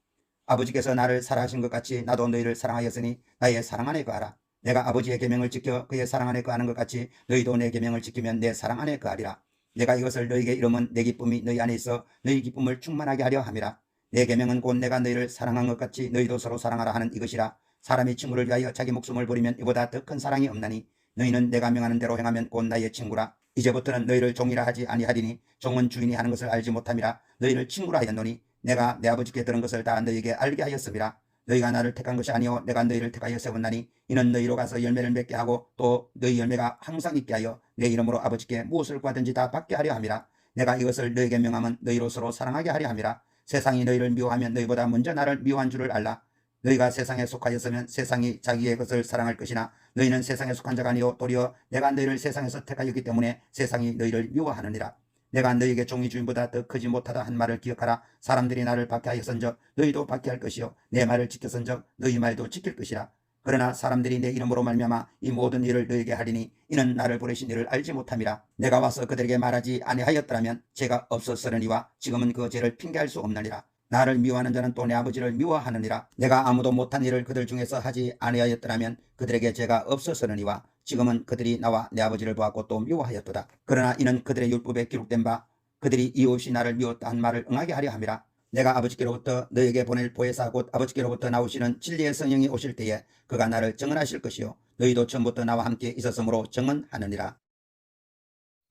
아버지께서 나를 사랑하신 것 같이 나도 너희를 사랑하였으니 나의 사랑 안에 거하라. 내가 아버지의 계명을 지켜 그의 사랑 안에 거하는 것 같이 너희도 내 계명을 지키면 내 사랑 안에 거하리라. 내가 이것을 너희에게 이름은 내 기쁨이 너희 안에 있어 너희 기쁨을 충만하게 하려 함이라. 내 계명은 곧 내가 너희를 사랑한 것 같이 너희도 서로 사랑하라 하는 이것이라. 사람이 친구를 위하여 자기 목숨을 버리면 이보다 더 큰 사랑이 없나니 너희는 내가 명하는 대로 행하면 곧 나의 친구라. 이제부터는 너희를 종이라 하지 아니하리니 종은 주인이 하는 것을 알지 못함이라. 너희를 친구라 하였노니 내가 내 아버지께 들은 것을 다 너희에게 알게 하였음이라. 너희가 나를 택한 것이 아니오 내가 너희를 택하여 세웠나니 이는 너희로 가서 열매를 맺게 하고 또 너희 열매가 항상 있게 하여 내 이름으로 아버지께 무엇을 구하든지 다 받게 하려 함이라. 내가 이것을 너희에게 명하면 너희로 서로 사랑하게 하려 함이라. 세상이 너희를 미워하면 너희보다 먼저 나를 미워한 줄을 알라. 너희가 세상에 속하였으면 세상이 자기의 것을 사랑할 것이나 너희는 세상에 속한 자가 아니요 도리어 내가 너희를 세상에서 택하였기 때문에 세상이 너희를 미워하느니라. 내가 너희에게 종이 주인보다 더 크지 못하다 한 말을 기억하라. 사람들이 나를 박해하였은적 너희도 박해할 것이요 내 말을 지켰은적 너희 말도 지킬 것이라. 그러나 사람들이 내 이름으로 말미암아 이 모든 일을 너희에게 하리니 이는 나를 보내신 이를 알지 못함이라. 내가 와서 그들에게 말하지 아니하였더라면 죄가 없었으려니와 지금은 그 죄를 핑계할 수 없느니라. 나를 미워하는 자는 또 내 아버지를 미워하느니라. 내가 아무도 못한 일을 그들 중에서 하지 아니하였더라면 그들에게 죄가 없었으려니와 지금은 그들이 나와 내 아버지를 보았고 또 미워하였도다. 그러나 이는 그들의 율법에 기록된 바 그들이 이웃이 나를 미웠다 한 말을 응하게 하려 함이라. 내가 아버지께로부터 너에게 보낼 보혜사 곧 아버지께로부터 나오시는 진리의 성령이 오실 때에 그가 나를 증언하실 것이요 너희도 처음부터 나와 함께 있었으므로 증언하느니라.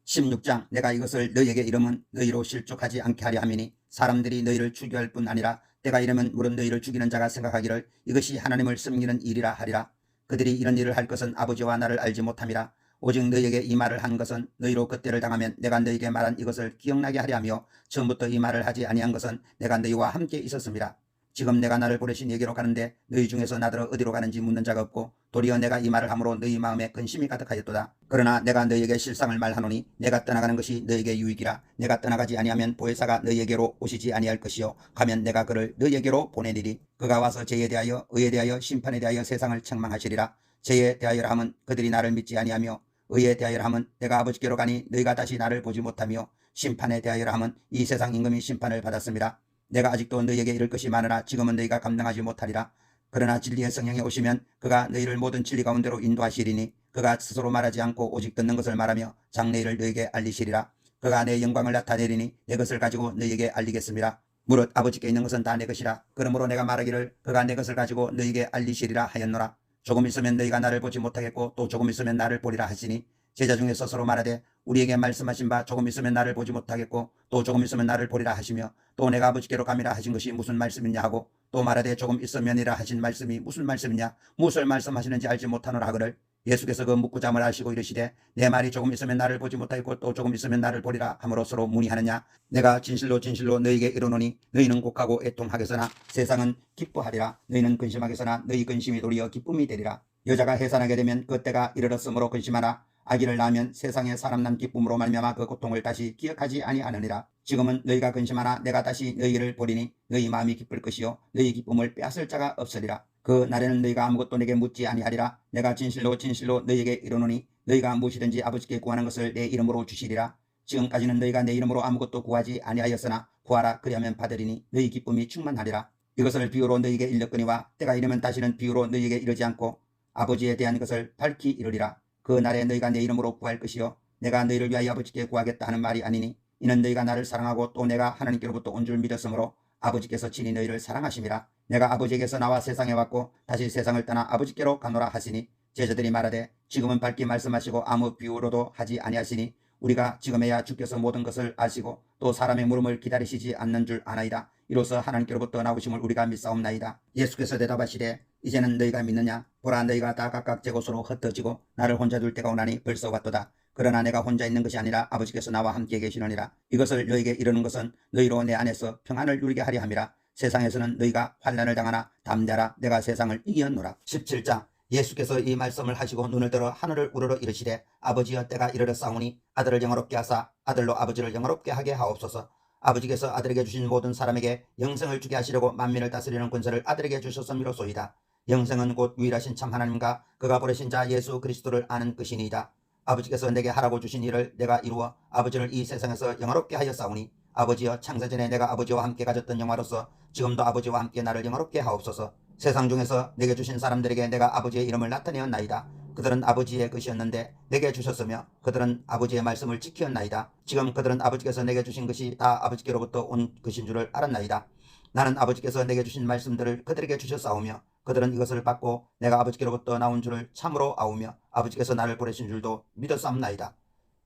16장 내가 이것을 너희에게 이름은 너희로 실족하지 않게 하려 함이니 사람들이 너희를 죽여할 뿐 아니라 때가 이르면 물은 너희를 죽이는 자가 생각하기를 이것이 하나님을 섬기는 일이라 하리라. 그들이 이런 일을 할 것은 아버지와 나를 알지 못함이라. 오직 너희에게 이 말을 한 것은 너희로 그때를 당하면 내가 너희에게 말한 이것을 기억나게 하려 하며 처음부터 이 말을 하지 아니한 것은 내가 너희와 함께 있었음이라. 지금 내가 나를 보내신 얘기로 가는데 너희 중에서 나더러 어디로 가는지 묻는 자가 없고 도리어 내가 이 말을 함으로 너희 마음에 근심이 가득하였도다. 그러나 내가 너희에게 실상을 말하노니 내가 떠나가는 것이 너희에게 유익이라. 내가 떠나가지 아니하면 보혜사가 너희에게로 오시지 아니할 것이요 가면 내가 그를 너희에게로 보내리리. 그가 와서 죄에 대하여 의에 대하여 심판에 대하여 세상을 책망하시리라. 죄에 대하여라 함은 그들이 나를 믿지 아니하며 의에 대하여라 함은 내가 아버지께로 가니 너희가 다시 나를 보지 못하며 심판에 대하여라 함은 이 세상 임금이 심판을 받았습니다. 내가 아직도 너희에게 이를 것이 많으나 지금은 너희가 감당하지 못하리라. 그러나 진리의 성령이 오시면 그가 너희를 모든 진리 가운데로 인도하시리니 그가 스스로 말하지 않고 오직 듣는 것을 말하며 장래일을 너희에게 알리시리라. 그가 내 영광을 나타내리니 내 것을 가지고 너희에게 알리겠습니다. 무릇 아버지께 있는 것은 다 내 것이라. 그러므로 내가 말하기를 그가 내 것을 가지고 너희에게 알리시리라 하였노라. 조금 있으면 너희가 나를 보지 못하겠고 또 조금 있으면 나를 보리라 하시니 제자 중에 스스로 말하되 우리에게 말씀하신 바 조금 있으면 나를 보지 못하겠고 또 조금 있으면 나를 보리라 하시며 또 내가 아버지께로 감이라 하신 것이 무슨 말씀이냐 하고 또 말하되 조금 있으면이라 하신 말씀이 무슨 말씀이냐 무엇을 말씀하시는지 알지 못하노라 하거늘 예수께서 그 묻고잠을 아시고 이르시되 내 말이 조금 있으면 나를 보지 못하겠고 또 조금 있으면 나를 보리라 함으로 서로 문의하느냐 내가 진실로 진실로 너희에게 이르노니 너희는 곡하고 애통하겠으나 세상은 기뻐하리라 너희는 근심하겠으나 너희 근심이 도리어 기쁨이 되리라 여자가 해산하게 되면 그 때가 이르렀으므로 근심하라 아기를 낳으면 세상에 사람 난 기쁨으로 말미암아 그 고통을 다시 기억하지 아니하느니라 지금은 너희가 근심하나 내가 다시 너희를 보리니 너희 마음이 기쁠 것이요 너희 기쁨을 빼앗을 자가 없으리라 그 날에는 너희가 아무것도 내게 묻지 아니하리라 내가 진실로 진실로 너희에게 이르노니 너희가 무엇이든지 아버지께 구하는 것을 내 이름으로 주시리라 지금까지는 너희가 내 이름으로 아무것도 구하지 아니하였으나 구하라 그리하면 받으리니 너희 기쁨이 충만하리라 이것을 비유로 너희에게 일렀거니와 때가 이르면 다시는 비유로 너희에게 이르지 않고 아버지에 대한 것을 밝히 이르리라 그 날에 너희가 내 이름으로 구할 것이요 내가 너희를 위하여 아버지께 구하겠다 하는 말이 아니니 이는 너희가 나를 사랑하고 또 내가 하나님께로부터 온 줄 믿었으므로 아버지께서 친히 너희를 사랑하심이라 내가 아버지에게서 나와 세상에 왔고 다시 세상을 떠나 아버지께로 가노라 하시니 제자들이 말하되 지금은 밝게 말씀하시고 아무 비유로도 하지 아니하시니 우리가 지금에야 주께서 모든 것을 아시고 또 사람의 물음을 기다리시지 않는 줄 아나이다 이로써 하나님께로부터 나오심을 우리가 믿사옵나이다 예수께서 대답하시되 이제는 너희가 믿느냐 보라 너희가 다 각각 제 곳으로 흩어지고 나를 혼자 둘 때가 오나니 벌써 왔도다 그러나 내가 혼자 있는 것이 아니라 아버지께서 나와 함께 계시느니라 이것을 너희에게 이르는 것은 너희로 내 안에서 평안을 누리게 하려 함이라 세상에서는 너희가 환난을 당하나 담대하라 내가 세상을 이겼노라 17장 예수께서 이 말씀을 하시고 눈을 들어 하늘을 우러러 이르시되 아버지여 때가 이르렀사오니 아들을 영화롭게 하사 아들로 아버지를 영화롭게 하게 하옵소서 아버지께서 아들에게 주신 모든 사람에게 영생을 주게 하시려고 만민을 다스리는 권세를 아들에게 주셨음이로소이다 영생은 곧 유일하신 참 하나님과 그가 보내신 자 예수 그리스도를 아는 것이니이다 아버지께서 내게 하라고 주신 일을 내가 이루어 아버지를 이 세상에서 영화롭게 하였사오니 아버지여 창세전에 내가 아버지와 함께 가졌던 영화로서 지금도 아버지와 함께 나를 영화롭게 하옵소서 세상 중에서 내게 주신 사람들에게 내가 아버지의 이름을 나타내었나이다 그들은 아버지의 것이었는데 내게 주셨으며 그들은 아버지의 말씀을 지켰나이다 지금 그들은 아버지께서 내게 주신 것이 다 아버지께로부터 온 것인 줄을 알았나이다 나는 아버지께서 내게 주신 말씀들을 그들에게 주셨사오며 그들은 이것을 받고 내가 아버지께로부터 나온 줄을 참으로 아우며 아버지께서 나를 보내신 줄도 믿었사옵나이다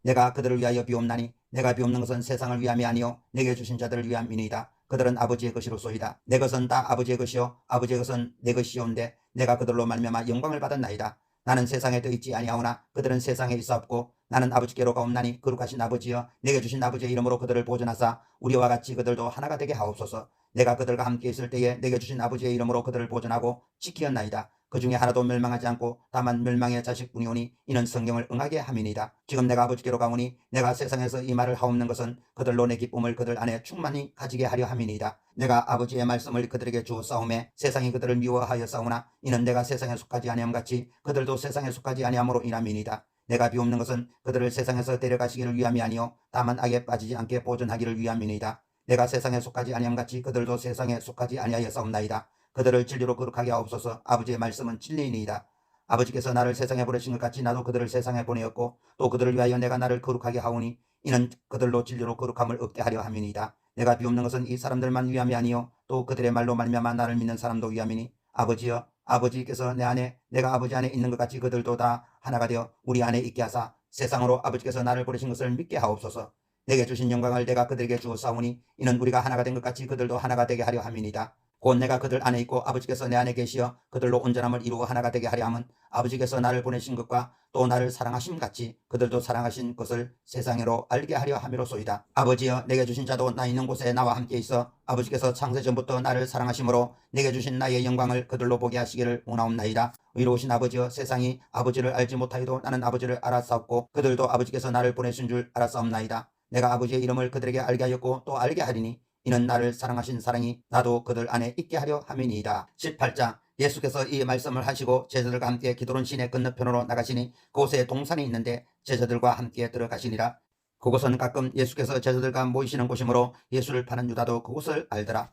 내가 그들을 위하여 비옵나니 내가 비옵는 것은 세상을 위함이 아니요 내게 주신 자들을 위함이니이다 그들은 아버지의 것이로소이다 내 것은 다 아버지의 것이요 아버지의 것은 내 것이온데 내가 그들로 말미암아 영광을 받았나이다 나는 세상에 더 있지 아니하오나 그들은 세상에 있사옵고 나는 아버지께로 가옵나니 거룩하신 아버지여 내게 주신 아버지의 이름으로 그들을 보존하사 우리와 같이 그들도 하나가 되게 하옵소서 내가 그들과 함께 있을 때에 내게 주신 아버지의 이름으로 그들을 보존하고 지키었나이다 그 중에 하나도 멸망하지 않고 다만 멸망의 자식뿐이오니 이는 성경을 응하게 함이니이다 지금 내가 아버지께로 가오니 내가 세상에서 이 말을 하옵는 것은 그들로 내 기쁨을 그들 안에 충만히 가지게 하려 함이니이다 내가 아버지의 말씀을 그들에게 주었사오매 세상이 그들을 미워하였사오나 이는 내가 세상에 속하지 아니함 같이 그들도 세상에 속하지 아니함으로 인함이니이다 내가 비옵는 것은 그들을 세상에서 데려가시기를 위함이 아니요 다만 악에 빠지지 않게 보존하기를 위함이니이다 내가 세상에 속하지 아니함 같이 그들도 세상에 속하지 아니하였사옵나이다 그들을 진리로 거룩하게 하옵소서 아버지의 말씀은 진리이니이다 아버지께서 나를 세상에 보내신 것 같이 나도 그들을 세상에 보내었고 또 그들을 위하여 내가 나를 거룩하게 하오니 이는 그들로 진리로 거룩함을 얻게 하려 함이니이다 내가 비옵는 것은 이 사람들만 위함이 아니요 또 그들의 말로 말미암아 나를 믿는 사람도 위함이니 아버지여 아버지께서 내 안에 내가 아버지 안에 있는 것 같이 그들도 다 하나가 되어 우리 안에 있게 하사 세상으로 아버지께서 나를 보내신 것을 믿게 하옵소서 내게 주신 영광을 내가 그들에게 주었사오니 이는 우리가 하나가 된 것 같이 그들도 하나가 되게 하려 함이니이다 곧 내가 그들 안에 있고 아버지께서 내 안에 계시어 그들로 온전함을 이루어 하나가 되게 하려 함은 아버지께서 나를 보내신 것과 또 나를 사랑하심 같이 그들도 사랑하신 것을 세상으로 알게 하려 함이로소이다. 아버지여 내게 주신 자도 나 있는 곳에 나와 함께 있어 아버지께서 창세전부터 나를 사랑하심으로 내게 주신 나의 영광을 그들로 보게 하시기를 원하옵나이다. 의로우신 아버지여 세상이 아버지를 알지 못하여도 나는 아버지를 알았사옵고 그들도 아버지께서 나를 보내신 줄 알았사옵나이다. 내가 아버지의 이름을 그들에게 알게 하였고 또 알게 하리니 이는 나를 사랑하신 사랑이 나도 그들 안에 있게 하려 함이니이다. 18장 예수께서 이 말씀을 하시고 제자들과 함께 기드론 시내 건너편으로 나가시니 그곳에 동산이 있는데 제자들과 함께 들어가시니라. 그곳은 가끔 예수께서 제자들과 모이시는 곳이므로 예수를 파는 유다도 그곳을 알더라.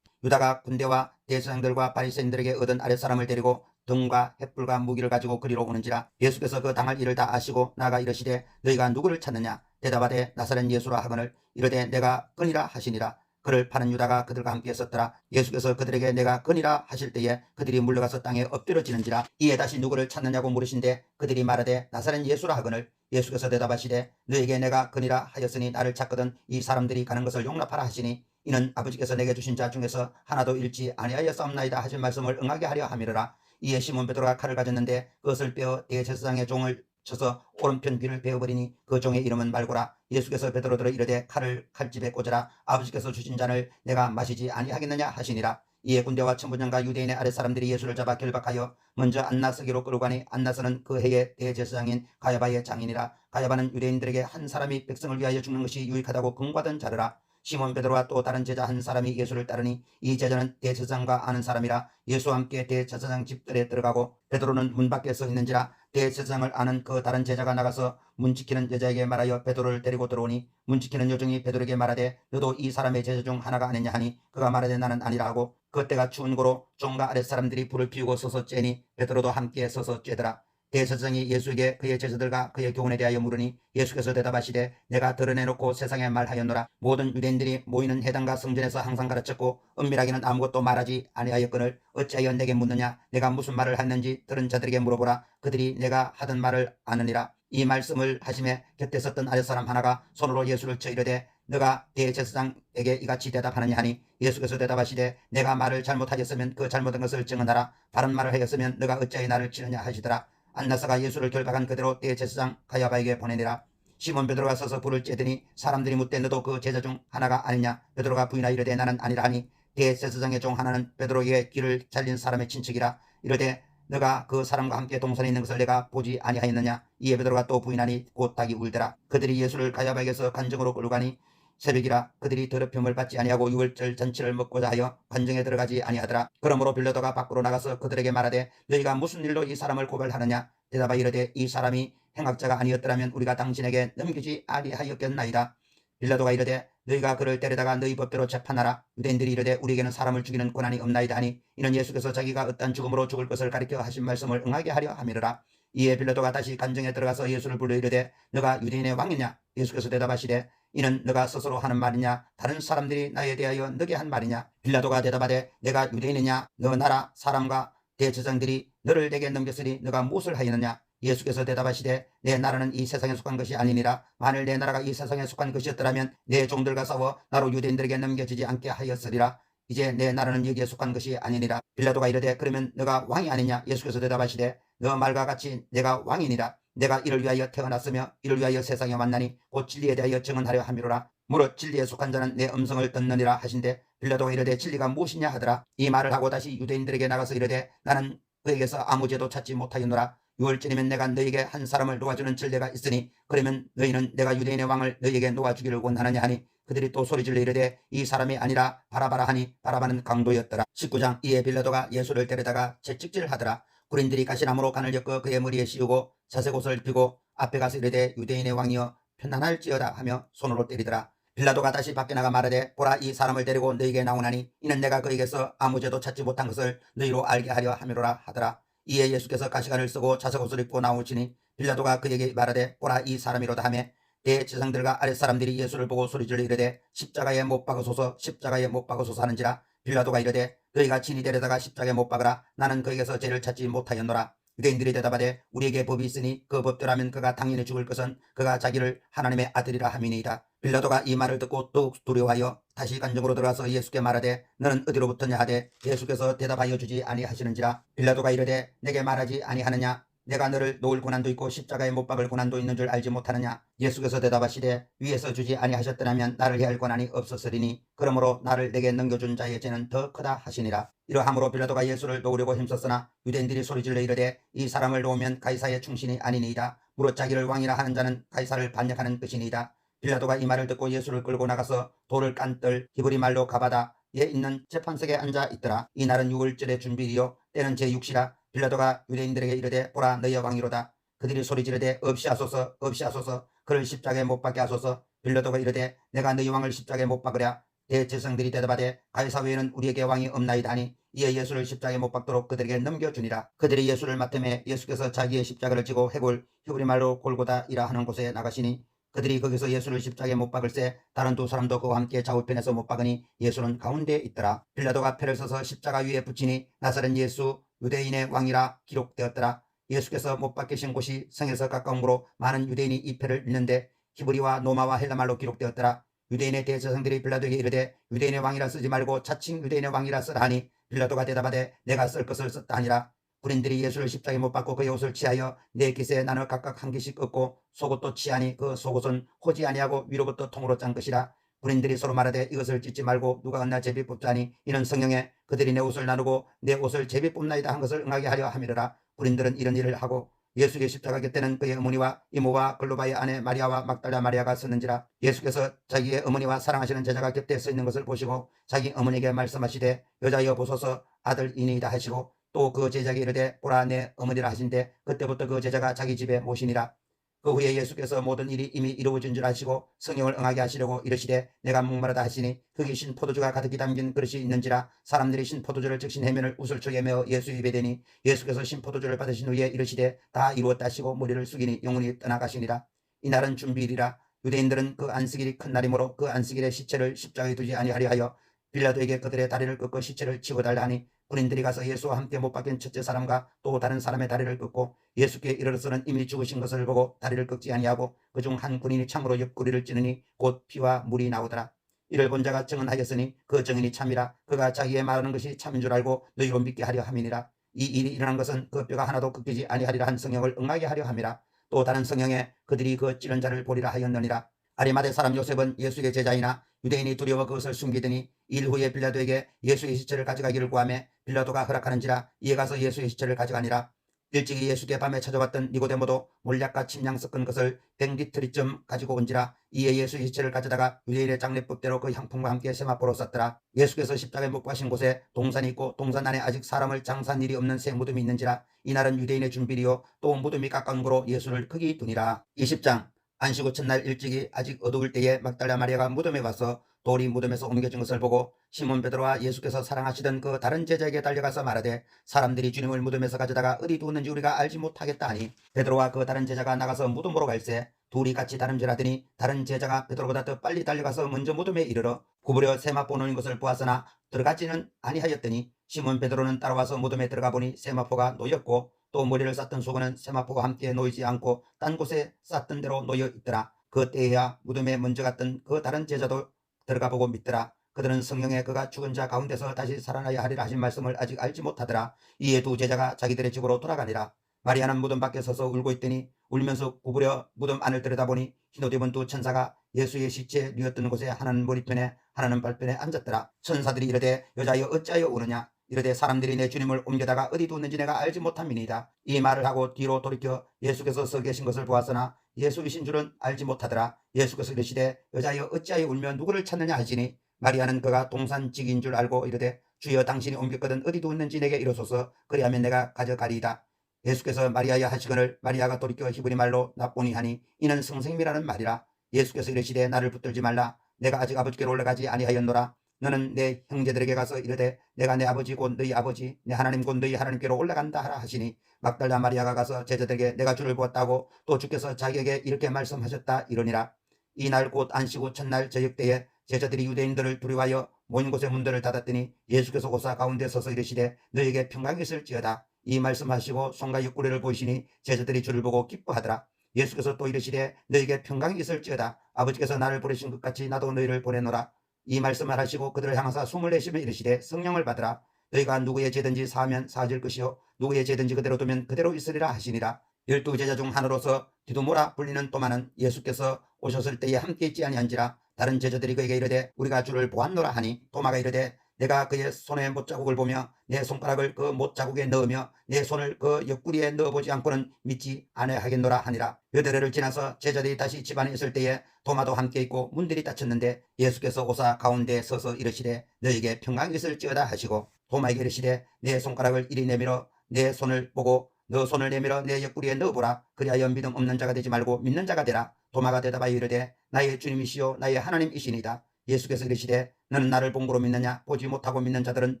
유다가 군대와 대제사장들과 바리새인들에게 얻은 아랫사람을 데리고 등과 횃불과 무기를 가지고 그리로 오는지라. 예수께서 그 당할 일을 다 아시고 나가 이르시되 너희가 누구를 찾느냐 대답하되 나사렛 예수라 하거늘 이르되 내가 끈이라 하시니라. 그를 파는 유다가 그들과 함께 있었더라. 예수께서 그들에게 내가 건이라 하실 때에 그들이 물러가서 땅에 엎드려지는지라. 이에 다시 누구를 찾느냐고 물으신데 그들이 말하되 나사렛 예수라 하거늘 예수께서 대답하시되 너에게 내가 건이라 하였으니 나를 찾거든 이 사람들이 가는 것을 용납하라 하시니 이는 아버지께서 내게 주신 자 중에서 하나도 잃지 아니하였사옵나이다 하신 말씀을 응하게 하려 함이로라. 이에 시몬 베드로가 칼을 가졌는데 그것을 빼어 대제사장의 종을 쳐서 오른편 귀를 베어버리니 그 종의 이름은 말고라. 예수께서 베드로들을 이르되 칼을 칼집에 꽂으라. 아버지께서 주신 잔을 내가 마시지 아니하겠느냐 하시니라. 이에 군대와 천부장과 유대인의 아랫사람들이 예수를 잡아 결박하여 먼저 안나스기로 끌고 가니 안나스는 그 해의 대제사장인 가야바의 장인이라. 가야바는 유대인들에게 한 사람이 백성을 위하여 죽는 것이 유익하다고 긍과던 자르라. 시몬 베드로와 또 다른 제자 한 사람이 예수를 따르니 이 제자는 대제사장과 아는 사람이라. 예수와 함께 대제사장 집들에 들어가고 베드로는 문 밖에 서 있는지라. 대제사장을 아는 그 다른 제자가 나가서 문 지키는 여자에게 말하여 베드로를 데리고 들어오니 문 지키는 여종이 베드로에게 말하되 너도 이 사람의 제자 중 하나가 아니냐 하니 그가 말하되 나는 아니라 하고 그때가 추운 고로 종과 아랫사람들이 불을 피우고 서서 쬐니 베드로도 함께 서서 쬐더라. 대제사장이 예수에게 그의 제자들과 그의 교훈에 대하여 물으니 예수께서 대답하시되 내가 드러내놓고 세상에 말하였노라. 모든 유대인들이 모이는 회당과 성전에서 항상 가르쳤고 은밀하게는 아무것도 말하지 아니하였거늘 어찌하여 내게 묻느냐. 내가 무슨 말을 했는지 들은 자들에게 물어보라. 그들이 내가 하던 말을 아느니라. 이 말씀을 하심에 곁에 섰던 아랫사람 하나가 손으로 예수를 쳐 이르되 너가 대제사장에게 이같이 대답하느냐 하니 예수께서 대답하시되 내가 말을 잘못하였으면 그 잘못한 것을 증언하라. 바른 말을 하였으면 너가 어찌하여 나를 치느냐 하시더라. 안나사가 예수를 결박한 그대로 대제사장 가야바에게 보내니라. 시몬 베드로가 서서 불을 쬐더니 사람들이 묻되 너도 그 제자 중 하나가 아니냐. 베드로가 부인하여 이르되 나는 아니라 하니 대제사장의 종 하나는 베드로에게 귀를 잘린 사람의 친척이라. 이르되 너가 그 사람과 함께 동산에 있는 것을 내가 보지 아니하였느냐. 이에 베드로가 또 부인하니 곧 닭이 울더라. 그들이 예수를 가야바에게서 관정으로 끌고가니 새벽이라. 그들이 더럽힘을 받지 아니하고 유월절 잔치를 먹고자 하여 관정에 들어가지 아니하더라. 그러므로 빌라도가 밖으로 나가서 그들에게 말하되 너희가 무슨 일로 이 사람을 고발하느냐. 대답하여 이르되 이 사람이 행악자가 아니었더라면 우리가 당신에게 넘기지 아니하였겠나이다. 빌라도가 이르되 너희가 그를 데려다가 너희 법대로 재판하라. 유대인들이 이르되 우리에게는 사람을 죽이는 권한이 없나이다 하니 이는 예수께서 자기가 어떤 죽음으로 죽을 것을 가리켜 하신 말씀을 응하게 하려 함이로라. 이에 빌라도가 다시 관정에 들어가서 예수를 불러 이르되 너가 유대인의 왕이냐. 예수께서 대답하시되 이는 너가 스스로 하는 말이냐 다른 사람들이 나에 대하여 너게 한 말이냐. 빌라도가 대답하되 내가 유대인이냐. 너 나라 사람과 대제사장들이 너를 내게 넘겼으니 너가 무엇을 하였느냐. 예수께서 대답하시되 내 나라는 이 세상에 속한 것이 아니니라. 만일 내 나라가 이 세상에 속한 것이었더라면 내 종들과 싸워 나로 유대인들에게 넘겨지지 않게 하였으리라. 이제 내 나라는 여기에 속한 것이 아니니라. 빌라도가 이르되 그러면 너가 왕이 아니냐. 예수께서 대답하시되 너 말과 같이 내가 왕이니라. 내가 이를 위하여 태어났으며 이를 위하여 세상에 왔나니 곧 진리에 대하여 증언하려 함이로라. 무릇 진리에 속한 자는 내 음성을 듣느니라 하신대 빌라도가 이르되 진리가 무엇이냐 하더라. 이 말을 하고 다시 유대인들에게 나가서 이르되 나는 그에게서 아무 죄도 찾지 못하였노라. 6월절이면 내가 너에게 한 사람을 놓아주는 전례가 있으니 그러면 너희는 내가 유대인의 왕을 너희에게 놓아주기를 원하느냐 하니 그들이 또 소리질러 이르되 이 사람이 아니라 바라바라 하니 바라바는 강도였더라. 19장. 이에 빌라도가 예수를 데려다가 채찍질하더라. 군인들이 가시나무로 간을 엮어 그의 머리에 씌우고 자색옷을 피고 앞에 가서 이르되 유대인의 왕이여 편안할지어다 하며 손으로 때리더라. 빌라도가 다시 밖에 나가 말하되 보라 이 사람을 데리고 너희에게 나오나니 이는 내가 그에게서 아무 죄도 찾지 못한 것을 너희로 알게 하려 함이로라 하더라. 이에 예수께서 가시관을 쓰고 자색옷을 입고 나오시니 빌라도가 그에게 말하되 보라 이 사람이로다 하며 대제사장들과 아랫사람들이 예수를 보고 소리질러 이르되 십자가에 못 박으소서 십자가에 못 박으소서 하는지라. 빌라도가 이르되 너희가 친히 데려다가 십자가에 못 박으라. 나는 그에게서 죄를 찾지 못하였노라. 유대인들이 대답하되 우리에게 법이 있으니 그 법대로라면 그가 당연히 죽을 것은 그가 자기를 하나님의 아들이라 함이니이다. 빌라도가 이 말을 듣고 더욱 두려워하여 다시 관정으로 들어가서 예수께 말하되 너는 어디로부터냐 하되 예수께서 대답하여 주지 아니하시는지라. 빌라도가 이르되 내게 말하지 아니하느냐. 내가 너를 놓을 고난도 있고 십자가에 못 박을 고난도 있는 줄 알지 못하느냐. 예수께서 대답하시되 위에서 주지 아니하셨더라면 나를 해할 권한이 없었으리니 그러므로 나를 내게 넘겨준 자의 죄는 더 크다 하시니라. 이러함으로 빌라도가 예수를 놓으려고 힘썼으나 유대인들이 소리질러 이르되 이 사람을 놓으면 가이사의 충신이 아니니이다. 무릇 자기를 왕이라 하는 자는 가이사를 반역하는 것이니이다. 빌라도가 이 말을 듣고 예수를 끌고 나가서 돌을 깐뜰 히브리 말로 가바다에 있는 재판석에 앉아 있더라. 이 날은 6월절의 준비일이요 때는 제6시라. 빌라도가 유대인들에게 이르되 보라 너희의 왕이로다. 그들이 소리지르되 없이 하소서 없이 하소서 그를 십자가에 못 박게 하소서. 빌라도가 이르되 내가 너희 왕을 십자가에 못 박으랴. 대제사장들이 대답하되 가이사 외에는 우리에게 왕이 없나이다 하니 이에 예수를 십자가에 못 박도록 그들에게 넘겨주니라. 그들이 예수를 맡음에 예수께서 자기의 십자가를 지고 해골 히브리 말로 골고다이라 하는 곳에 나가시니 그들이 거기서 예수를 십자가에 못 박을새 다른 두 사람도 그와 함께 좌우편에서 못 박으니 예수는 가운데에 있더라. 빌라도가 패를 써서 십자가 위에 붙이니 나사렛 예수 유대인의 왕이라 기록되었더라. 예수께서 못 박히신 곳이 성에서 가까움으로 많은 유대인이 이 패를 읽는데 히브리와 로마와 헬라말로 기록되었더라. 유대인의 대제사장들이 빌라도에게 이르되 유대인의 왕이라 쓰지 말고 자칭 유대인의 왕이라 쓰라 하니 빌라도가 대답하되 내가 쓸 것을 썼다 하니라. 군인들이 예수를 십자가에 못 박고 그의 옷을 취하여 네 깃에 나눠 각각 한 개씩 얻고 속옷도 취하니 그 속옷은 호지 아니하고 위로부터 통으로 짠 것이라. 군인들이 서로 말하되 이것을 찢지 말고 누가 얻나 제비 뽑자니 이는 성령에 그들이 내 옷을 나누고 내 옷을 제비 뽑나이다 한 것을 응하게 하려 함이라. 군인들은 이런 일을 하고 예수의 십자가 곁에는 그의 어머니와 이모와 글로바의 아내 마리아와 막달라 마리아가 섰는지라. 예수께서 자기의 어머니와 사랑하시는 제자가 곁에 서 있는 것을 보시고 자기 어머니에게 말씀하시되 여자여 보소서 아들이니이다 하시고 또 그 제자에게 이르되 보라 내 어머니라 하신대 그때부터 그 제자가 자기 집에 모시니라. 그 후에 예수께서 모든 일이 이미 이루어진 줄 아시고 성령을 응하게 하시려고 이르시되 내가 목마르다 하시니 거기 신 포도주가 가득히 담긴 그릇이 있는지라. 사람들이 신 포도주를 적신 해면을 우슬초에 메어 예수 입에 대니 예수께서 신 포도주를 받으신 후에 이르시되 다 이루었다 하시고 머리를 숙이니 영혼이 떠나가시니라. 이날은 준비일이라. 유대인들은 그 안식일이 큰 날이므로 그 안식일에 시체를 십자가에 두지 아니하려 하여 빌라도에게 그들의 다리를 꺾고 시체를 치워달라 하니 군인들이 가서 예수와 함께 못 박힌 첫째 사람과 또 다른 사람의 다리를 꺾고 예수께 이르러서는 이미 죽으신 것을 보고 다리를 꺾지 아니하고 그중 한 군인이 창으로 옆구리를 찌르니 곧 피와 물이 나오더라. 이를 본 자가 증언하였으니 그 증인이 참이라. 그가 자기의 말하는 것이 참인 줄 알고 너희로 믿게 하려 함이니라. 이 일이 일어난 것은 그 뼈가 하나도 꺾이지 아니하리라 한 성령을 응하게 하려 함이라. 또 다른 성령에 그들이 그 찌른 자를 보리라 하였느니라. 아리마대 사람 요셉은 예수의 제자이나 유대인이 두려워 그것을 숨기더니 일 후에 빌라도에게 예수의 시체를 가져가기를 구하며 빌라도가 허락하는지라 이에 가서 예수의 시체를 가져가니라. 일찍이 예수께 밤에 찾아왔던 니고데모도 몰약과 침향 섞은 것을 100리터리쯤 가지고 온지라. 이에 예수의 시체를 가져다가 유대인의 장례법대로 그 향품과 함께 세마포로 쌌더라. 예수께서 십자가에 못 박힌 곳에 동산이 있고 동산 안에 아직 사람을 장사한 일이 없는 새 무덤이 있는지라. 이날은 유대인의 준비리요 또 무덤이 가까운 거로 예수를 거기 두니라. 20장 안식 후 첫날 일찍이 아직 어두울 때에 막달라 마리아가 무덤에 가서 돌이 무덤에서 옮겨진 것을 보고 시몬 베드로와 예수께서 사랑하시던 그 다른 제자에게 달려가서 말하되 사람들이 주님을 무덤에서 가져다가 어디 두었는지 우리가 알지 못하겠다 하니 베드로와 그 다른 제자가 나가서 무덤으로 갈새 둘이 같이 다름질하더니 다른 제자가 베드로보다 더 빨리 달려가서 먼저 무덤에 이르러 구부려 세마포 놓인 것을 보았으나 들어가지는 아니하였더니 시몬 베드로는 따라와서 무덤에 들어가 보니 세마포가 놓였고 또 머리를 쌌던 수건은 세마포가 함께 놓이지 않고 딴 곳에 쌌던 대로 놓여 있더라. 그 때에야 무덤에 먼저 갔던 그 다른 제자도 들어가 보고 믿더라. 그들은 성령에 그가 죽은 자 가운데서 다시 살아나야 하리라 하신 말씀을 아직 알지 못하더라. 이에 두 제자가 자기들의 집으로 돌아가니라. 마리아는 무덤 밖에 서서 울고 있더니 울면서 구부려 무덤 안을 들여다보니 흰옷 입은 두 천사가 예수의 시체에 누웠던 곳에 하나는 머리편에 하나는 발편에 앉았더라. 천사들이 이르되 여자여 어찌하여 우느냐. 이르되 사람들이 내 주님을 옮겨다가 어디 두었는지 내가 알지 못함이니이다. 이 말을 하고 뒤로 돌이켜 예수께서 서 계신 것을 보았으나 예수이신 줄은 알지 못하더라. 예수께서 이르시되 여자여 어찌하여 울며 누구를 찾느냐 하시니 마리아는 그가 동산직인 줄 알고 이르되 주여 당신이 옮겼거든 어디 두었는지 내게 이르소서 그리하면 내가 가져가리이다. 예수께서 마리아야 하시거늘 마리아가 돌이켜 히브리 말로 나보니 하니 이는 성생미라는 말이라. 예수께서 이르시되 나를 붙들지 말라. 내가 아직 아버지께로 올라가지 아니하였노라. 너는 내 형제들에게 가서 이르되 내가 내 아버지 곧 너희 아버지 내 하나님 곧 너희 하나님께로 올라간다 하라 하시니 막달라 마리아가 가서 제자들에게 내가 주를 보았다고 또 주께서 자기에게 이렇게 말씀하셨다 이러니라. 이날 곧 안식 후 첫날 저녁 때에 제자들이 유대인들을 두려워하여 모인 곳의 문들을 닫았더니 예수께서 고사 가운데 서서 이르시되 너희에게 평강이 있을지어다. 이 말씀하시고 손과 옆구리를 보이시니 제자들이 주를 보고 기뻐하더라. 예수께서 또 이르시되 너희에게 평강이 있을지어다. 아버지께서 나를 보내신 것 같이 나도 너희를 보내노라. 이 말씀을 하시고 그들을 향하사 숨을 내쉬며 이르시되 성령을 받으라. 너희가 누구의 죄든지 사하면 사하질 것이요 누구의 죄든지 그대로 두면 그대로 있으리라 하시니라. 12 제자 중 하나로서 디두모라 불리는 또마는 예수께서 오셨을 때에 함께 있지 아니한지라. 다른 제자들이 그에게 이르되 우리가 주를 보았노라 하니 또마가 이르되 내가 그의 손의 못자국을 보며 내 손가락을 그 못자국에 넣으며 내 손을 그 옆구리에 넣어보지 않고는 믿지 아니하겠노라 하니라. 몇 여레를 지나서 제자들이 다시 집안에 있을 때에 도마도 함께 있고 문들이 닫혔는데 예수께서 오사 가운데에 서서 이르시되 너에게 평강이 있을지어다 하시고 도마에게 이르시되 내 손가락을 이리 내밀어 내 손을 보고 너 손을 내밀어 내 옆구리에 넣어보라. 그리하여 믿음 없는 자가 되지 말고 믿는 자가 되라. 도마가 대답하여 이르되 나의 주님이시요 나의 하나님이시니이다. 예수께서 이르시되 너는 나를 본 거로 믿느냐? 보지 못하고 믿는 자들은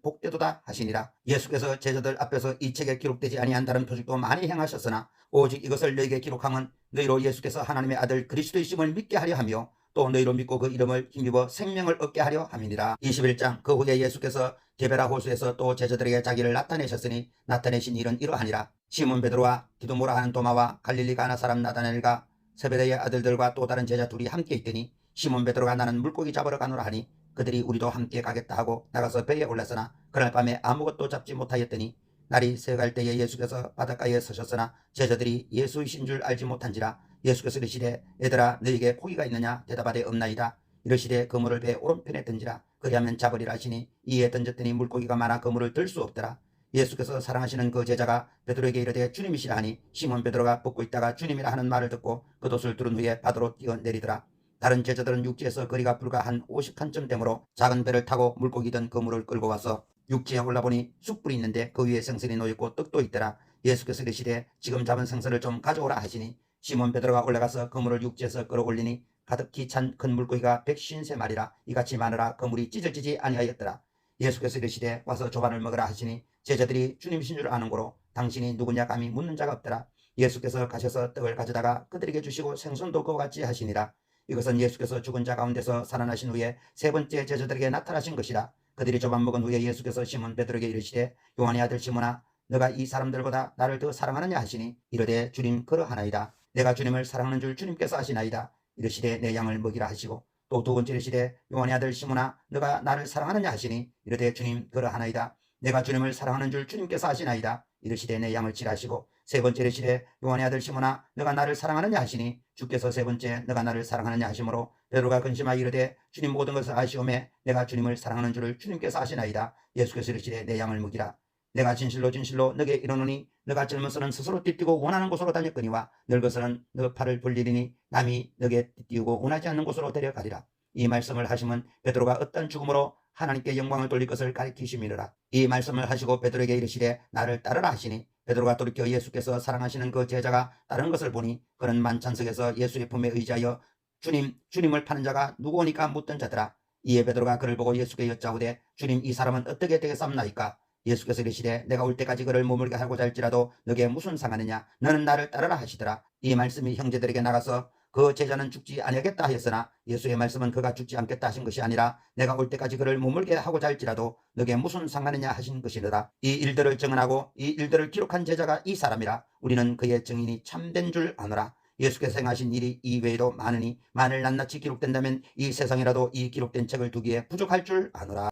복되도다 하시니라. 예수께서 제자들 앞에서 이 책에 기록되지 아니한 다른 표적도 많이 행하셨으나 오직 이것을 너희에게 기록함은 너희로 예수께서 하나님의 아들 그리스도이심을 믿게 하려 하며 또 너희로 믿고 그 이름을 힘입어 생명을 얻게 하려 함이니라. 21장. 그 후에 예수께서 게베라 호수에서 또 제자들에게 자기를 나타내셨으니 나타내신 일은 이러하니라. 시몬 베드로와 디두모라 하는 도마와 갈릴리 가나 사람 나다나엘과 세베대의 아들들과 또 다른 제자 둘이 함께 있더니 시몬 베드로가 나는 물고기 잡으러 가노라 하니 그들이 우리도 함께 가겠다 하고 나가서 배에 올랐으나 그날 밤에 아무것도 잡지 못하였더니 날이 새갈 때에 예수께서 바닷가에 서셨으나 제자들이 예수이신 줄 알지 못한지라. 예수께서 이르시되 얘들아 너희에게 고기가 있느냐? 대답하되 없나이다. 이르시되 그물을 배 오른편에 던지라. 그리하면 잡으리라 하시니 이에 던졌더니 물고기가 많아 그물을 들 수 없더라. 예수께서 사랑하시는 그 제자가 베드로에게 이르되 주님이시라 하니 시몬 베드로가 벗고 있다가 주님이라 하는 말을 듣고 그 돛을 두른 후에 바다로 뛰어내리더라. 다른 제자들은 육지에서 거리가 불과 한 50칸쯤 되므로 작은 배를 타고 물고기던 그물을 끌고 와서 육지에 올라보니 숯불이 있는데 그 위에 생선이 놓였고 떡도 있더라. 예수께서 이르시되 지금 잡은 생선을 좀 가져오라 하시니 시몬 베드로가 올라가서 그물을 육지에서 끌어올리니 가득히 찬 큰 물고기가 153마리라. 이같이 많으라 그물이 찢어지지 아니하였더라. 예수께서 이르시되 와서 조반을 먹으라 하시니 제자들이 주님이신 줄 아는 고로 당신이 누구냐 감히 묻는 자가 없더라. 예수께서 가셔서 떡을 가져다가 그들에게 주시고 생선도 그와 같이 하시니라. 이것은 예수께서 죽은 자 가운데서 살아나신 후에 세 번째 제자들에게 나타나신 것이라. 그들이 조반 먹은 후에 예수께서 시몬 베드로에게 이르시되 요한의 아들 시몬아 너가 이 사람들보다 나를 더 사랑하느냐 하시니 이르되 주님 그러하나이다. 내가 주님을 사랑하는 줄 주님께서 아시나이다. 이르시되 내 양을 먹이라 하시고 또 두 번째 이르시되 요한의 아들 시몬아 너가 나를 사랑하느냐 하시니 이르되 주님 그러하나이다. 내가 주님을 사랑하는 줄 주님께서 아시나이다. 이르시되 내 양을 치라 하시고 세 번째 이르시되 요한의 아들 시몬아 너가 나를 사랑하느냐 하시니 주께서 세 번째 너가 나를 사랑하느냐 하시므로 베드로가 근심하여 이르되 주님 모든 것을 아시오매 내가 주님을 사랑하는 줄을 주님께서 아시나이다. 예수께서 이르시되 내 양을 먹이라. 내가 진실로 진실로 너게 이르노니 너가 젊어서는 스스로 띠뛰고 원하는 곳으로 다녔거니와 늙어서는 너 팔을 벌리리니 남이 너게 띠뛰고 원하지 않는 곳으로 데려가리라. 이 말씀을 하시면 베드로가 어떤 죽음으로 하나님께 영광을 돌릴 것을 가리키심이니라. 이 말씀을 하시고 베드로에게 이르시되 나를 따르라 하시니 베드로가 돌이켜 예수께서 사랑하시는 그 제자가 따르는 것을 보니 그는 만찬석에서 예수의 품에 의지하여 주님을 파는 자가 누구오니까 묻던 자더라. 이에 베드로가 그를 보고 예수께 여짜오되 주님 이 사람은 어떻게 되겠사옵나이까? 예수께서 이르시되 내가 올 때까지 그를 머물게 하고자 할지라도 너게 무슨 상하느냐? 너는 나를 따르라 하시더라. 이 말씀이 형제들에게 나가서 그 제자는 죽지 아니하겠다 하였으나 예수의 말씀은 그가 죽지 않겠다 하신 것이 아니라 내가 올 때까지 그를 머물게 하고자 할지라도 너게 무슨 상하느냐 하신 것이니라. 이 일들을 증언하고 이 일들을 기록한 제자가 이 사람이라. 우리는 그의 증인이 참된 줄 아노라. 예수께서 행하신 일이 이외에도 많으니 만일 낱낱이 기록된다면 이 세상이라도 이 기록된 책을 두기에 부족할 줄 아노라.